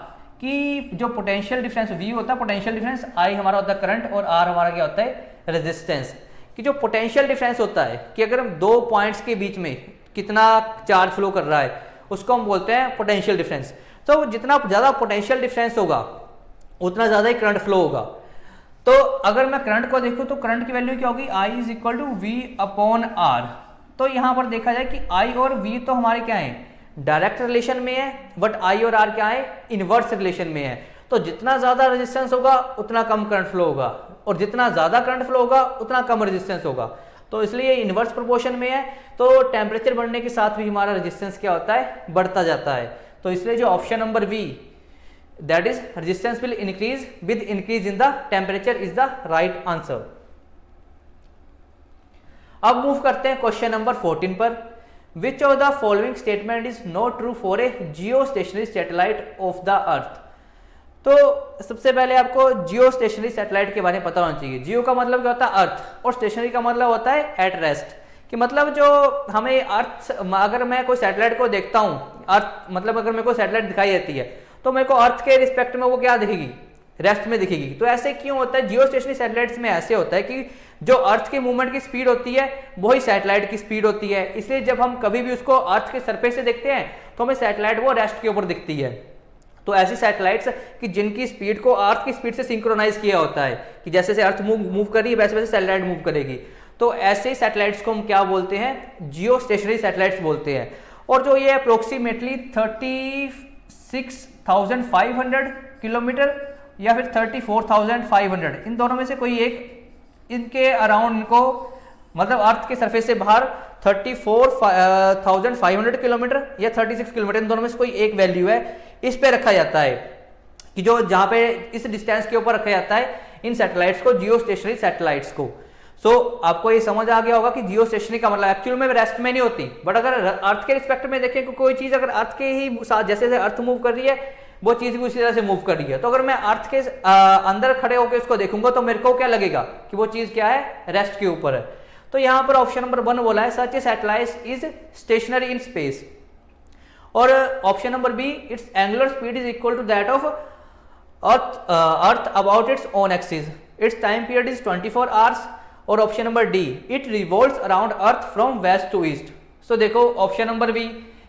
कि जो पोटेंशियल डिफरेंस V होता है पोटेंशियल डिफरेंस, I हमारा होता है करंट और R हमारा क्या होता है रेजिस्टेंस। कि जो पोटेंशियल डिफरेंस होता है कि अगर हम दो पॉइंट्स के बीच में कितना चार्ज फ्लो कर रहा है उसको हम बोलते हैं पोटेंशियल डिफरेंस। तो जितना ज़्यादा पोटेंशियल डिफरेंस होगा उतना ज़्यादा ही करंट फ्लो होगा। तो अगर मैं करंट को देखूं तो करंट की वैल्यू क्या होगी, I is equal to V upon R। तो यहाँ पर देखा जाए कि I और V तो हमारे क्या है डायरेक्ट रिलेशन में है, बट I और R क्या है इनवर्स रिलेशन में है। तो जितना ज्यादा रेजिस्टेंस होगा उतना कम करंट फ्लो होगा और जितना ज्यादा करंट फ्लो होगा उतना कम रेजिस्टेंस होगा। तो इसलिए इनवर्स प्रोपोर्शन में है, तो टेम्परेचर बढ़ने के साथ भी हमारा रेजिस्टेंस क्या होता है बढ़ता जाता है। तो इसलिए जो option number B that is resistance will increase with increase in the temperature is the right answer. अब मूव करते हैं क्वेश्चन नंबर 14 पर। Which of the following statement is not true for a geostationary satellite of the earth. तो सबसे पहले आपको जियो stationery satellite के बारे में पता होना चाहिए। जियो का मतलब क्या होता है अर्थ और स्टेशनरी का मतलब होता है एट रेस्ट, कि मतलब जो हमें अर्थ, अगर मैं कोई सैटेलाइट को देखता हूँ अर्थ मतलब अगर मेरे को सैटेलाइट दिखाई देती है तो मेरे को अर्थ के रिस्पेक्ट में वो क्या दिखेगी रेस्ट में दिखेगी। तो ऐसे क्यों होता है, जियो स्टेशनरी सैटेलाइट्स में ऐसे होता है कि जो अर्थ के मूवमेंट की स्पीड होती है वही सैटेलाइट की स्पीड होती है, इसलिए जब हम कभी भी उसको अर्थ के सरफेस से देखते हैं तो हमें सैटेलाइट वो रेस्ट के ऊपर दिखती है। तो ऐसी सैटेलाइट्स कि जिनकी स्पीड को अर्थ की स्पीड से सिंक्रोनाइज किया होता है कि जैसे जैसे अर्थ मूव कर रही है वैसे वैसे सैटेलाइट मूव करेगी, तो ऐसे सैटेलाइट्स को हम क्या बोलते हैं जियो स्टेशनरी सैटेलाइट्स बोलते हैं। और जो ये अप्रोक्सीमेटली 36,500 किलोमीटर या फिर 34,500 इन दोनों में से कोई एक इनके अराउंड इनको मतलब अर्थ के सरफेस से बाहर 34,500 किलोमीटर या 36 किलोमीटर इन दोनों में से कोई एक वैल्यू है, इस पे रखा जाता है कि जो जहां पे इस डिस्टेंस के ऊपर रखा जाता है इन सैटेलाइट्स को जियो स्टेशनरी सैटेलाइट्स को। सो आपको ये समझ आ गया होगा कि जियो स्टेशनरी का मतलब एक्चुअल में रेस्ट में नहीं होती, बट अगर अर्थ के रिस्पेक्ट में देखें कि कोई चीज अगर अर्थ के ही साथ जैसे जैसे अर्थ मूव कर रही है वो चीज भी उसी तरह से मूव कर रही है, तो अगर मैं अर्थ के अंदर खड़े होकर इसको देखूंगा तो मेरे को क्या लगेगा कि वो चीज क्या है रेस्ट के ऊपर है। तो यहां पर ऑप्शन नंबर 1 बोला है such a satellite is stationary in space, और option number B its angular speed is equal to that of earth about its own axis, its time period is 24 hours, और option number D it revolves around earth from west to east. So देखो option number B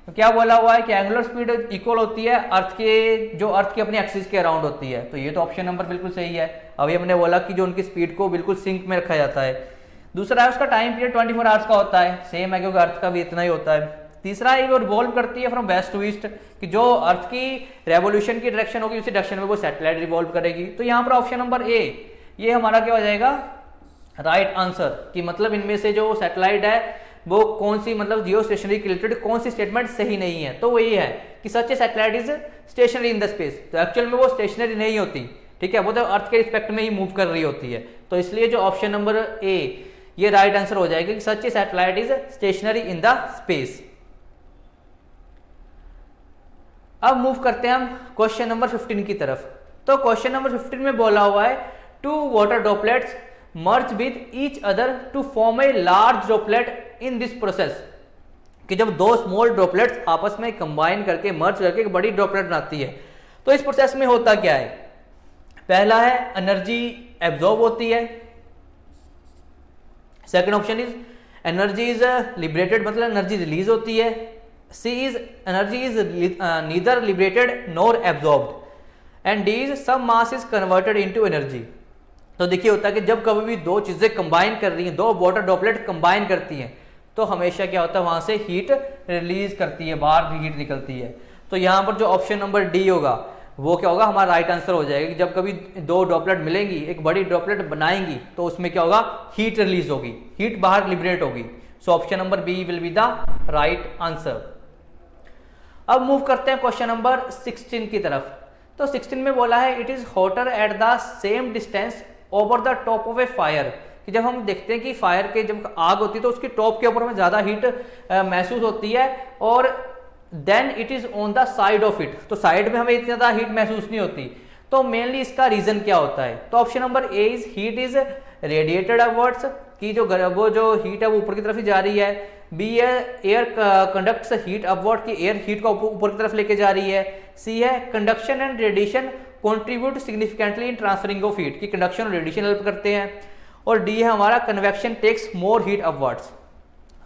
क्या बोला हुआ है कि angular speed equal होती है अर्थ के जो अर्थ की अपनी एक्सिस के अराउंड होती है, तो ये तो ऑप्शन नंबर बिल्कुल सही है। अभी हमने बोला कि जो उनकी स्पीड को बिल्कुल सिंक में रखा जाता है। दूसरा है उसका टाइम पीरियड 24 आवर्स का होता है, सेम है क्योंकि अर्थ का भी इतना ही होता है। तीसरा ये वो रिवॉल्व करती है फ्रॉम वेस्ट टू ईस्ट, कि जो अर्थ की रेवोल्यूशन की डायरेक्शन होगी उसी डायरेक्शन में वो सैटेलाइट रिवॉल्व करेगी। तो यहाँ पर ऑप्शन नंबर ए ये हमारा क्या हो जाएगा राइट आंसर, कि मतलब इनमें से जो सैटेलाइट है वो कौन सी मतलब जियो स्टेशनरी के रिलेटेड कौन सी स्टेटमेंट सही नहीं है। तो वो ये है कि such a satellite is stationary in the space, तो एक्चुअल में वो स्टेशनरी नहीं होती, ठीक है, वो तो अर्थ के रिस्पेक्ट में ही मूव कर रही होती है। तो इसलिए जो ऑप्शन नंबर ए ये राइट आंसर हो जाएगा कि such a satellite is stationary in the space. अब मूव करते हैं हम क्वेश्चन नंबर 15 की तरफ। तो क्वेश्चन नंबर 15 में बोला हुआ है two water droplets merge with each other to form a large droplet in this process, कि जब दो स्मॉल ड्रॉपलेट्स आपस में कंबाइन करके मर्ज करके एक बड़ी ड्रॉपलेट बनाती है, तो इस प्रोसेस में होता क्या है, पहला है एनर्जी एब्जॉर्ब होती है, second option is energy is liberated मतलब एनर्जी रिलीज होती है, C is energy is neither liberated nor absorbed, and D is some mass is converted into energy. तो देखिए होता है कि जब कभी भी दो चीजें कंबाइन कर रही हैं, दो वाटर ड्रॉपलेट कंबाइन करती हैं, तो हमेशा क्या होता है वहां से हीट रिलीज करती है, बाहर हीट निकलती है। तो यहां पर जो ऑप्शन नंबर डी होगा वो क्या होगा हमारा राइट आंसर हो जाएगा कि जब कभी दो ड्रॉपलेट मिलेंगी एक बड़ी ड्रॉपलेट बनाएंगी तो उसमें क्या होगा हीट रिलीज होगी, हीट बाहर लिबरेट होगी। So option number B will be the right answer. अब मूव करते हैं क्वेश्चन नंबर 16 की तरफ। तो 16 में बोला है it is hotter at the same distance over the top of A fire, कि जब हम देखते हैं कि फायर के जब आग होती है तो उसकी टॉप के ऊपर में ज्यादा हीट महसूस होती है, और then it is on the side of it, तो साइड में हमें इतनी ज्यादा हीट महसूस नहीं होती। तो मेनली इसका रीजन क्या होता है? तो option number A is heat is radiated upwards, कि वो जो हीट है वो ऊपर की तरफ ही जा रही है। बी है एयर कंडक्ट्स हीट अपवर्ड, की एयर हीट को ऊपर की तरफ लेके जा रही है। सी है conduction and radiation contribute significantly in transferring of heat, की कंडक्शन और रेडिएशन हेल्प करते हैं। और डी है हमारा convection takes more heat upwards.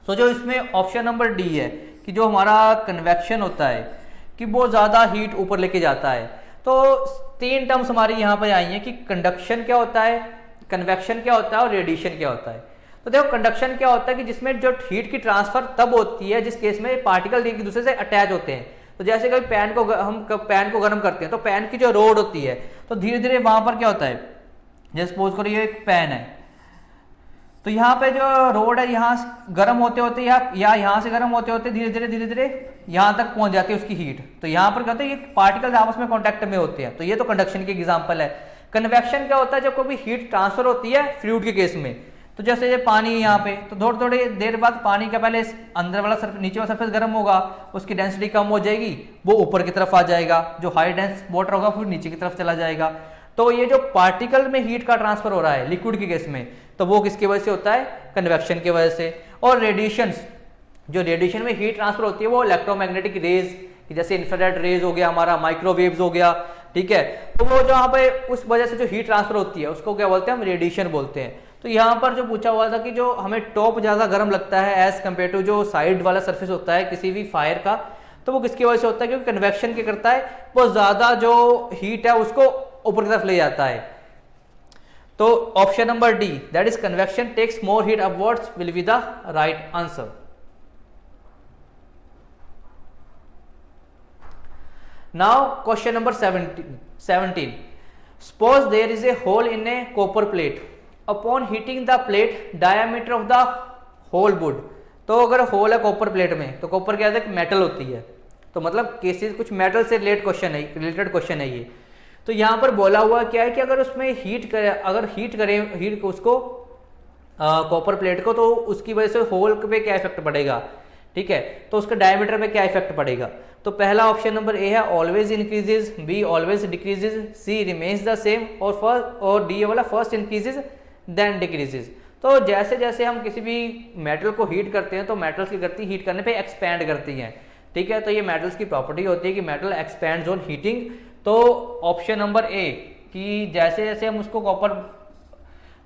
तो जो इसमें ऑप्शन नंबर डी है कि जो हमारा कन्वेक्शन होता है कि वो ज्यादा हीट ऊपर लेके जाता है। तो तीन टर्म्स हमारी यहाँ पर आई हैं कि कंडक्शन क्या होता है, कन्वेक्शन क्या होता है और रेडिएशन क्या होता है। तो देखो कंडक्शन क्या होता है कि जिसमें जो हीट की ट्रांसफर तब होती है जिस केस में पार्टिकल एक दूसरे से अटैच होते हैं। तो जैसे कभी पैन को गर्म करते हैं तो पैन की जो रोड होती है तो धीरे धीरे वहां पर क्या होता है, जैसे सपोज करो ये एक पैन है, तो यहाँ पे जो रोड है यहाँ गर्म होते होते या यहाँ से गर्म होते होते धीरे धीरे यहाँ तक पहुंच जाती है उसकी हीट। तो यहाँ पर क्या होता है, ये पार्टिकल्स आपस में कांटेक्ट में होते हैं। तो ये तो कंडक्शन की एग्जांपल है। कन्वेक्शन क्या होता है, जब कोई हीट ट्रांसफर होती है फ्लूइड के केस में। तो जैसे ये पानी यहाँ पे, तो थोड़ी देर बाद पानी का पहले अंदर वाला नीचे वाला सरफेस गर्म होगा, उसकी डेंसिटी कम हो जाएगी, वो ऊपर की तरफ आ जाएगा। जो हाई डेंस वाटर होगा फिर नीचे की तरफ चला जाएगा। तो ये जो पार्टिकल में हीट का ट्रांसफर हो रहा है लिक्विड के केस में, तो वो किसकी वजह से होता है, कन्वेक्शन की वजह से। और रेडिएशन, जो रेडिएशन में हीट ट्रांसफर होती है वो इलेक्ट्रोमैग्नेटिक रेज, जैसे इंफ्रारेड रेज हो गया, हमारा माइक्रोवेव्स हो गया, ठीक है। तो वो जो यहाँ पे उस वजह से जो हीट ट्रांसफर होती है उसको क्या बोलते हैं, हम रेडिएशन बोलते हैं। तो यहाँ पर जो पूछा हुआ था कि जो हमें टॉप ज्यादा गर्म लगता है एज कम्पेयर टू जो साइड वाला सरफेस होता है किसी भी फायर का, तो वो किसकी वजह से होता है, क्योंकि कन्वेक्शन क्या करता है, वो ज्यादा जो हीट है उसको ऊपर की तरफ ले जाता है। तो option number D that is convection takes more heat upwards will be the right answer. Now question number 17। Suppose there is a hole in a copper plate, upon heating the plate diameter of the hole would. तो अगर whole है copper plate में, तो copper क्या है, metal होती है। तो मतलब केसेस कुछ मेटल से रिलेटेड क्वेश्चन है ये। तो यहां पर बोला हुआ क्या है कि अगर उसमें हीट करें उसको कॉपर प्लेट को, तो उसकी वजह से होल पे क्या इफेक्ट पड़ेगा, ठीक है। तो उसका डायमीटर पे क्या इफेक्ट पड़ेगा। तो पहला ऑप्शन नंबर ए है always increases, B always decreases, C remains the same, और डी वाला फर्स्ट इंक्रीजेज देन डिक्रीजेज। तो जैसे जैसे हम किसी भी मेटल को हीट करते हैं तो मेटल्स की करती हीट करने पे एक्सपैंड करती हैं, ठीक है। तो ये मेटल्स की प्रॉपर्टी होती है कि मेटल एक्सपैंड्स ऑन हीटिंग। तो ऑप्शन नंबर ए कि जैसे जैसे हम उसको कॉपर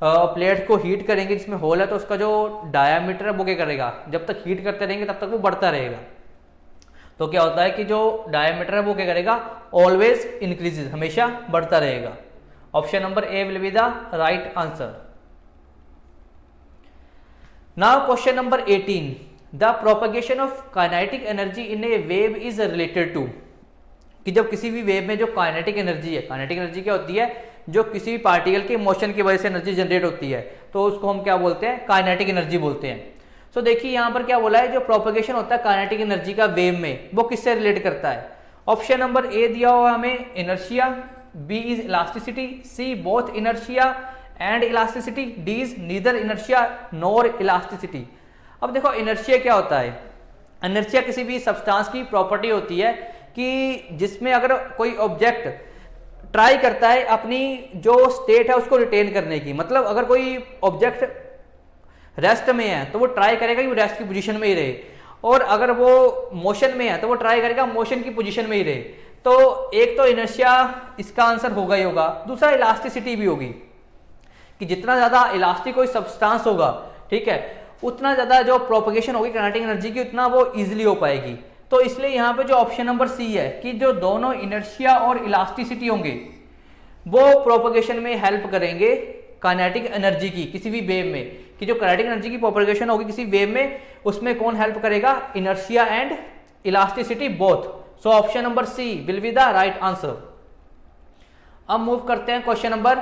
प्लेट को हीट करेंगे जिसमें होल है, तो उसका जो डायामीटर है वो क्या करेगा, जब तक हीट करते रहेंगे तब तक वो बढ़ता रहेगा। तो क्या होता है कि जो डायामीटर है वो क्या करेगा, ऑलवेज इंक्रीजेज, हमेशा बढ़ता रहेगा। Option number A will be the right answer. Now question number 18, the propagation of kinetic energy in a wave is related to, कि जब किसी भी वेव में जो काइनेटिक एनर्जी है, काइनेटिक एनर्जी क्या होती है, जो किसी भी पार्टिकल के मोशन की वजह से एनर्जी जनरेट होती है, तो उसको हम क्या बोलते हैं, काइनेटिक एनर्जी बोलते हैं। सो देखिए यहाँ पर क्या बोला है, जो प्रोपगेशन होता है काइनेटिक एनर्जी का वेव में, वो किससे रिलेट करता है। ऑप्शन नंबर ए दिया हुआ हमें inertia, B is elasticity, C both inertia and elasticity, D is neither inertia nor elasticity. अब देखो इनर्शिया क्या होता है, इनर्शिया किसी भी सब्सटेंस की प्रॉपर्टी होती है कि जिसमें अगर कोई ऑब्जेक्ट ट्राई करता है अपनी जो स्टेट है उसको रिटेन करने की, मतलब अगर कोई ऑब्जेक्ट रेस्ट में है तो वो ट्राई करेगा कि वो रेस्ट की पोजीशन में ही रहे, और अगर वो मोशन में है तो वो ट्राई करेगा मोशन की पोजीशन में ही रहे। तो एक तो इनर्शिया इसका आंसर होगा ही होगा, दूसरा इलास्टिसिटी भी होगी, कि जितना ज्यादा इलास्टिक कोई सब्सटेंस होगा, ठीक है, उतना ज्यादा जो प्रोपगेशन होगी काइनेटिक एनर्जी की उतना वो इजिली हो पाएगी। तो इसलिए यहाँ पे जो ऑप्शन नंबर सी है कि जो दोनों इनर्शिया और इलास्टिसिटी होंगे वो प्रोपगेशन में हेल्प करेंगे काइनेटिक एनर्जी की किसी भी वेव में, कि जो काइनेटिक एनर्जी की प्रोपगेशन होगी किसी वेव में उसमें कौन हेल्प करेगा, inertia and elasticity both. So option number C will be the right answer. अब मूव करते हैं क्वेश्चन नंबर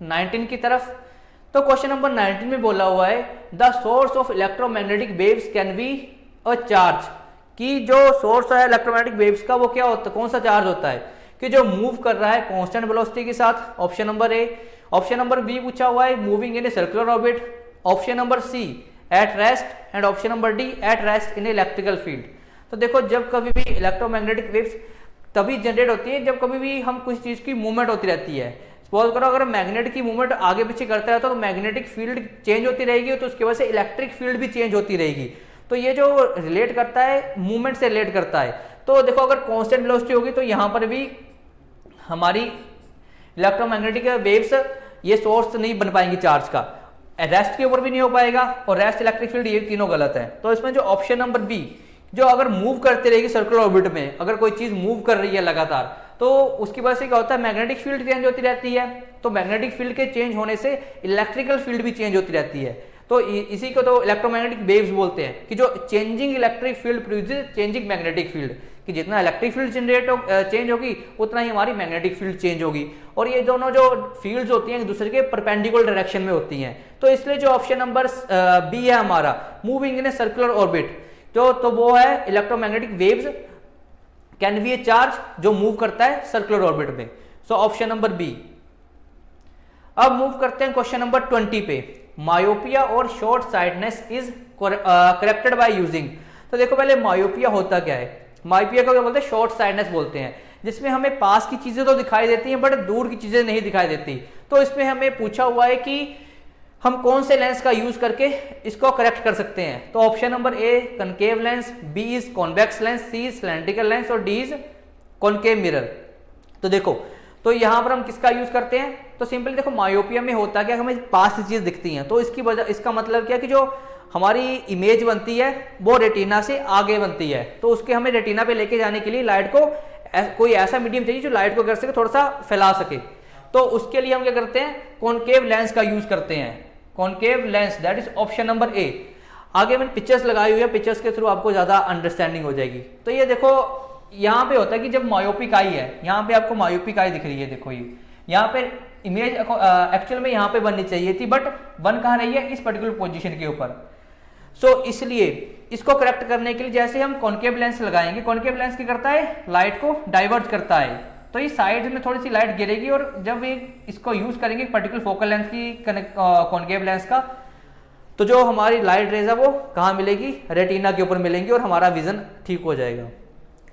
19 की तरफ। तो क्वेश्चन नंबर 19 में बोला हुआ है the source of electromagnetic waves can be a charge, कि जो सोर्स है इलेक्ट्रोमैग्नेटिक वेव्स का वो क्या होता है, कौन सा चार्ज होता है, कि जो मूव कर रहा है कांस्टेंट वेलोसिटी के साथ, option number A. Option number B पूछा हुआ है moving in a circular orbit, option number C at rest, and option number D at rest in electrical field. तो देखो जब कभी भी इलेक्ट्रोमैग्नेटिक वेव्स तभी जनरेट होती है जब कभी भी हम कुछ चीज की मूवमेंट होती रहती है। सपोज करो अगर मैग्नेट की मूवमेंट आगे पीछे करता रहता तो मैग्नेटिक फील्ड चेंज होती रहेगी, तो उसकी वजह से इलेक्ट्रिक फील्ड भी चेंज होती रहेगी। तो ये जो रिलेट करता है मूवमेंट से रिलेट करता है। तो देखो अगर कांस्टेंट वेलोसिटी होगी तो यहाँ पर भी हमारी इलेक्ट्रोमैग्नेटिक वेव्स ये सोर्स नहीं बन पाएंगी चार्ज का, रेस्ट के ऊपर भी नहीं हो पाएगा, और रेस्ट इलेक्ट्रिक फील्ड, ये तीनों गलत है। तो इसमें जो ऑप्शन नंबर बी, जो अगर मूव करती रहेगी सर्कुलर ऑर्बिट में, अगर कोई चीज मूव कर रही है लगातार, तो उसकी वजह से क्या होता है मैग्नेटिक फील्ड चेंज होती रहती है। तो मैग्नेटिक फील्ड के चेंज होने से इलेक्ट्रिकल फील्ड भी चेंज होती रहती है। तो इसी को तो इलेक्ट्रोमैग्नेटिक वेव्स बोलते हैं, कि जो changing electric field produces changing magnetic field, कि जितना इलेक्ट्रिक फील्ड चेंज होगी उतना ही हमारी मैग्नेटिक फील्ड चेंज होगी। और ये दोनों जो फील्ड्स होती हैं एक दूसरे के परपेंडिकुलर डायरेक्शन में होती हैं। तो इसलिए जो ऑप्शन नंबर बी है हमारा moving in a circular orbit, तो वो है electromagnetic waves can be a charge जो मूव करता है सर्कुलर ऑर्बिट में। So option number B. अब मूव करते हैं क्वेश्चन नंबर 20 पे। मायोपिया और short sightedness is corrected by using. तो देखो पहले मायोपिया होता क्या है, मायोपिया को क्या बोलते हैं, शॉर्ट साइटनेस बोलते हैं, जिसमें हमें पास की चीजें तो दिखाई देती हैं बट दूर की चीजें नहीं दिखाई देती। तो इसमें हमें पूछा हुआ है कि हम कौन से लेंस का यूज करके इसको करेक्ट कर सकते हैं। तो option number A concave lens, B is convex lens, C is cylindrical lens, और डी इज कॉनकेव मिरर। तो देखो तो यहां पर हम किसका यूज करते हैं, तो सिंपली देखो मायोपिया में होता क्या, हमें पास की चीज दिखती हैं, तो इसकी वजह, इसका मतलब क्या कि जो हमारी इमेज बनती है वो रेटिना से आगे बनती है। तो उसके हमें रेटिना पे लेके जाने के लिए लाइट को कोई ऐसा मीडियम चाहिए जो लाइट को कर सके, थोड़ा सा फैला सके। तो उसके लिए हम क्या करते हैं, कॉनकेव लेंस का यूज करते हैं, concave lens, that is option number ए। आगे मैंने पिक्चर्स लगाई हुई है, पिक्चर्स के थ्रू आपको ज्यादा अंडरस्टैंडिंग हो जाएगी। तो ये देखो यहाँ पे होता है कि जब मायोपिक आई है, यहाँ पे आपको मायोपिक आई दिख रही है, देखो ये यहाँ पे इमेज एक्चुअल में यहाँ पे बननी चाहिए थी बट बन कहाँ रही है, इस पर्टिकुलर पोजीशन के ऊपर। सो इसलिए इसको करेक्ट करने के लिए जैसे हम कॉनकेव लेंस लगाएंगे, कॉनकेव लेंस क्या करता है, लाइट को डाइवर्ट करता है। तो ये साइड में थोड़ी सी लाइट गिरेगी और जब ये इसको यूज करेंगे पर्टिकुलर फोकल लेंथ की कॉनकेव लेंस का, तो जो हमारी लाइट रेज है वो कहाँ मिलेगी, रेटिना के ऊपर मिलेंगी और हमारा विजन ठीक हो जाएगा।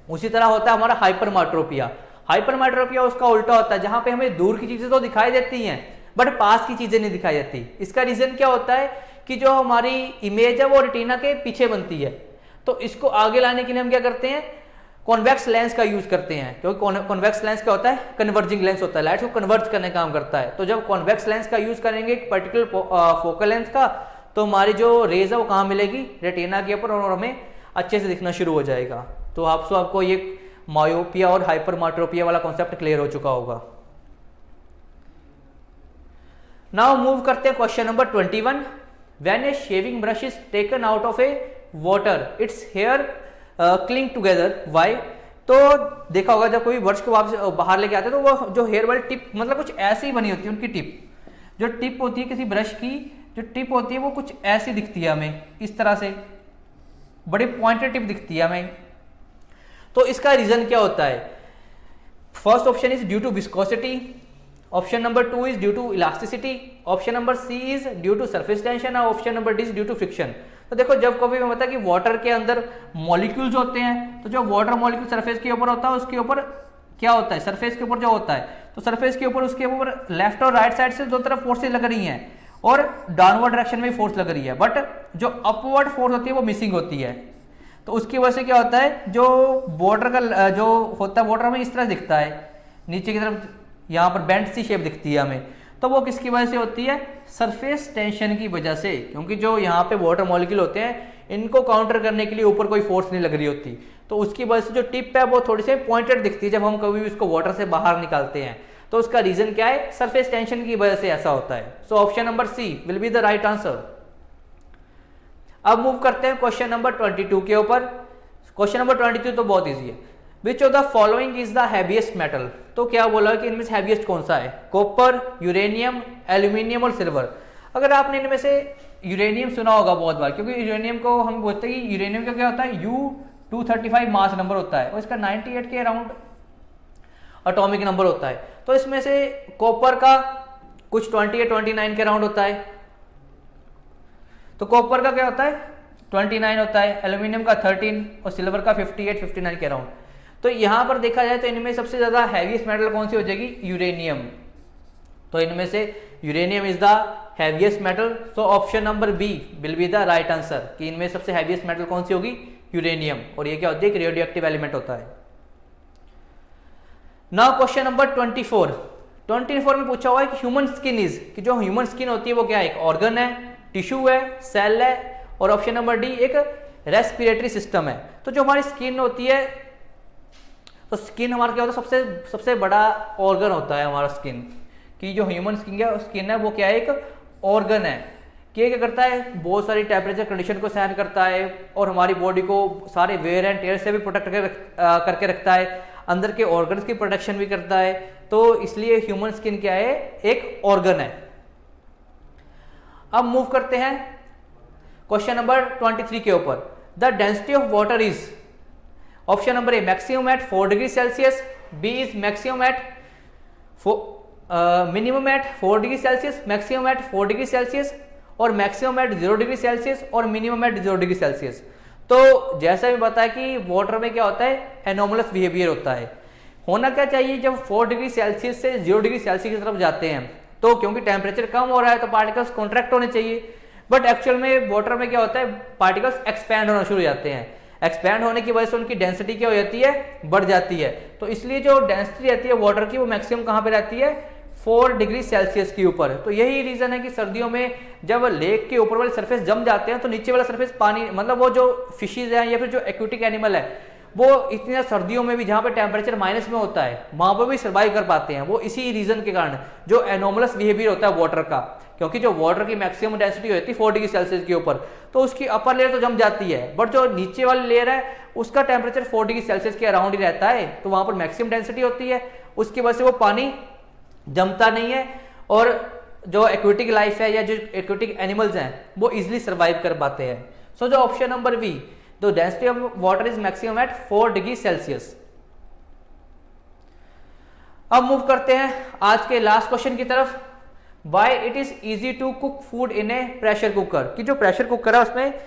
उसी तरह होता है हमारा हाइपरमेट्रोपिया। हाइपरमेट्रोपिया उसका उल्टा होता है, जहां पे हमें दूर की चीजें तो दिखाई देती हैं बट पास की चीजें नहीं दिखाई देती। इसका रीजन क्या होता है कि जो हमारी इमेज है वो रेटिना के पीछे बनती है। तो इसको आगे लाने के लिए हम क्या करते हैं, कॉन्वेक्स लेंस का यूज करते हैं, क्योंकि कॉन्वेक्स लेंस क्या होता है, कन्वर्जिंग लेंस होता है, लाइट को कन्वर्ज करने का काम करता है। तो जब कॉन्वेक्स लेंस का यूज करेंगे पर्टिकुलर फोकल लेंथ का, तो हमारी जो रेज है वो कहाँ मिलेगी, रेटिना के ऊपर, और हमें अच्छे से दिखना शुरू हो जाएगा। तो आपको ये मायोपिया और हाइपरमेट्रोपिया वाला कॉन्सेप्ट क्लियर हो चुका होगा। नाउ मूव करते हैं question number 21। When a shaving brush is taken out of a water its hair cling together, why. तो देखा होगा जब कोई ब्रश को वापस बाहर लेके आते हैं तो वो जो हेयर वाली टिप मतलब कुछ ऐसी ही बनी होती है उनकी टिप, जो टिप होती है किसी ब्रश की, जो टिप होती है वो कुछ ऐसी दिखती है हमें, इस तरह से बड़ी पॉइंटेड टिप दिखती है हमें। तो इसका रीजन क्या होता है, first option is due to viscosity, option number 2 is due to elasticity, option number C is due to surface tension, और option number D is due to friction. तो देखो जब कभी मैं बताया कि वाटर के अंदर मॉलिक्यूल्स होते हैं, तो जो वाटर मॉलिक्यूल सरफेस के ऊपर होता है उसके ऊपर क्या होता है, सरफेस के ऊपर जो होता है, तो सरफेस के ऊपर उसके ऊपर लेफ्ट और राइट साइड से दो तरफ फोर्सेज लग रही हैं और डाउनवर्ड डायरेक्शन में फोर्स लग रही है, बट जो अपवर्ड फोर्स होती है वो मिसिंग होती है। तो उसकी वजह से क्या होता है, जो वाटर का जो होता है वाटर हमें इस तरह दिखता है, नीचे की तरफ यहाँ पर बेंट सी शेप दिखती है हमें। तो वो किसकी वजह से होती है, सरफेस टेंशन की वजह से, क्योंकि जो यहाँ पे वाटर मॉलिक्यूल होते हैं इनको काउंटर करने के लिए ऊपर कोई फोर्स नहीं लग रही होती, तो उसकी वजह से जो टिप है वो थोड़ी सी पॉइंटेड दिखती है जब हम कभी भी उसको वाटर से बाहर निकालते हैं। तो उसका रीजन क्या है, सरफेस टेंशन की वजह से ऐसा होता है। So option number C will be the right answer. अब मूव करते हैं क्वेश्चन नंबर 22 के ऊपर। क्वेश्चन नंबर 22 तो बहुत इजी है। विच of the following is the heaviest metal. तो क्या बोला कि इनमें से हैवीएस्ट कौन सा है, कॉपर, यूरेनियम, एल्यूमिनियम और सिल्वर। अगर आपने इनमें से यूरेनियम सुना होगा बहुत बार, क्योंकि यूरेनियम को हम बोलते हैं कि यूरेनियम का क्या होता है, U-235 मास नंबर होता है और इसका 98 के अराउंड एटॉमिक नंबर होता है। तो इसमें से कॉपर का कुछ 28 29 के अराउंड होता है, तो कॉपर का क्या होता है 29 होता है, एल्यूमिनियम का 13 और सिल्वर का 58 59 के अराउंड। तो यहां पर देखा जाए तो इनमें सबसे ज्यादा हैवीएस्ट मेटल कौन सी हो जाएगी, यूरेनियम। तो इनमें से uranium is the heaviest metal, so option number B will be the right answer कि इनमें सबसे हैवीएस्ट मेटल कौन सी होगी, यूरेनियम। और ये क्या होती है, रेडियो एक्टिव एलिमेंट होता है। नाउ क्वेश्चन नंबर 24 में पूछा हुआ है कि ह्यूमन स्किन इज, कि जो ह्यूमन स्किन होती है वो क्या है, एक ऑर्गन है, टिश्यू है, सेल है, और ऑप्शन नंबर डी एक रेस्पिरेटरी सिस्टम है। तो जो हमारी स्किन होती है, तो स्किन हमारा क्या होता है, सबसे बड़ा ऑर्गन होता है हमारा स्किन, कि जो ह्यूमन स्किन है वो क्या है, एक ऑर्गन है कि क्या करता है, बहुत सारी टेम्परेचर कंडीशन को सहन करता है और हमारी बॉडी को सारे वेयर एंड टेयर से भी प्रोटेक्ट करके रखता है, अंदर के ऑर्गन्स की प्रोटेक्शन भी करता है। तो इसलिए ह्यूमन स्किन क्या है, एक ऑर्गन है। अब मूव करते हैं क्वेश्चन नंबर 23 के ऊपर। The density of water is, option number A maximum at 4 degree Celsius, B is maximum at minimum at 4 degree Celsius, maximum at 4 degree Celsius, और मैक्सिमम एट 0 डिग्री सेल्सियस, और minimum at 0 degree Celsius. तो जैसा भी बताया कि water में क्या होता है, एनोमलस बिहेवियर होता है। होना क्या चाहिए, जब 4 डिग्री सेल्सियस से 0 डिग्री सेल्सियस की तरफ जाते हैं तो क्योंकि टेम्परेचर कम हो रहा है तो पार्टिकल्स कॉन्ट्रैक्ट होने चाहिए, बट एक्चुअल में वाटर में क्या होता है, पार्टिकल्स एक्सपैंड होना शुरू हो जाते हैं। एक्सपैंड होने की वजह से उनकी डेंसिटी क्या हो जाती है, बढ़ जाती है। तो इसलिए जो डेंसिटी रहती है वाटर की वो मैक्सिमम कहाँ पे रहती है, 4 डिग्री सेल्सियस के ऊपर। तो यही रीजन है कि सर्दियों में जब लेक के ऊपर वाले सरफेस जम जाते हैं तो नीचे वाला सरफेस पानी, मतलब वो जो फिशेज है या फिर जो एक्वेटिक एनिमल है वो इतनी सर्दियों में भी जहां पे टेम्परेचर माइनस में होता है वहां पर भी सर्वाइव कर पाते हैं। वो इसी रीजन के कारण जो एनोमलस बिहेवियर होता है वाटर का, क्योंकि जो वाटर की मैक्सिमम डेंसिटी होती है 4 डिग्री सेल्सियस के ऊपर, तो उसकी अपर लेयर तो जम जाती है, बट जो नीचे वाली लेयर है उसका टेम्परेचर 4 डिग्री सेल्सियस के अराउंड ही रहता है, तो वहां पर मैक्सिमम डेंसिटी होती है, उसकी वजह से वो पानी जमता नहीं है और जो एक्वेटिक लाइफ है या जो एक्वेटिक एनिमल्स हैं वो इजिली सर्वाइव कर पाते हैं। सो जो option number B, the density of water is maximum at 4 degree Celsius. अब मूव करते हैं आज के लास्ट क्वेश्चन की तरफ। Why it is easy to cook food in a pressure cooker, कि जो प्रेशर कुकर है उसमें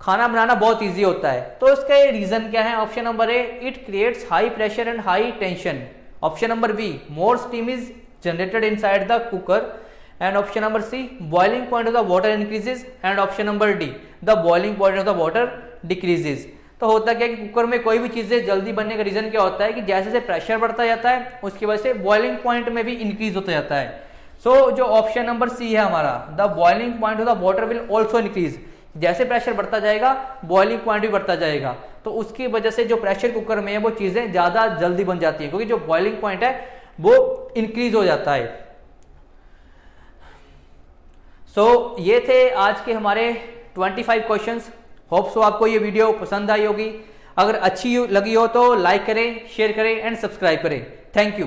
खाना बनाना बहुत इजी होता है। तो इसका रीजन क्या है, option number A, it creates high pressure and high tension, option number B, more steam is generated inside the cooker, and option number C, boiling point of the water increases, and option number D, the boiling point of the water decreases। तो होता क्या है कि cooker में कोई भी चीजें जल्दी बनने का रीजन क्या होता है कि जैसे जैसे प्रेशर बढ़ता जाता है उसकी वजह से बॉइलिंग पॉइंट में भी इंक्रीज होता जाता है। सो जो ऑप्शन नंबर सी है हमारा, the boiling point of the water will also increase, जैसे प्रेशर बढ़ता जाएगा बॉइलिंग पॉइंट भी बढ़ता जाएगा, तो उसकी वजह से जो प्रेशर कुकर में है वो चीजें ज्यादा जल्दी बन जाती है, क्योंकि जो बॉइलिंग पॉइंट है वो इंक्रीज हो जाता है। सो ये थे आज के हमारे 25 क्वेश्चंस। होप सो आपको ये वीडियो पसंद आई होगी। अगर अच्छी लगी हो तो लाइक करें, शेयर करें एंड सब्सक्राइब करें। Thank you.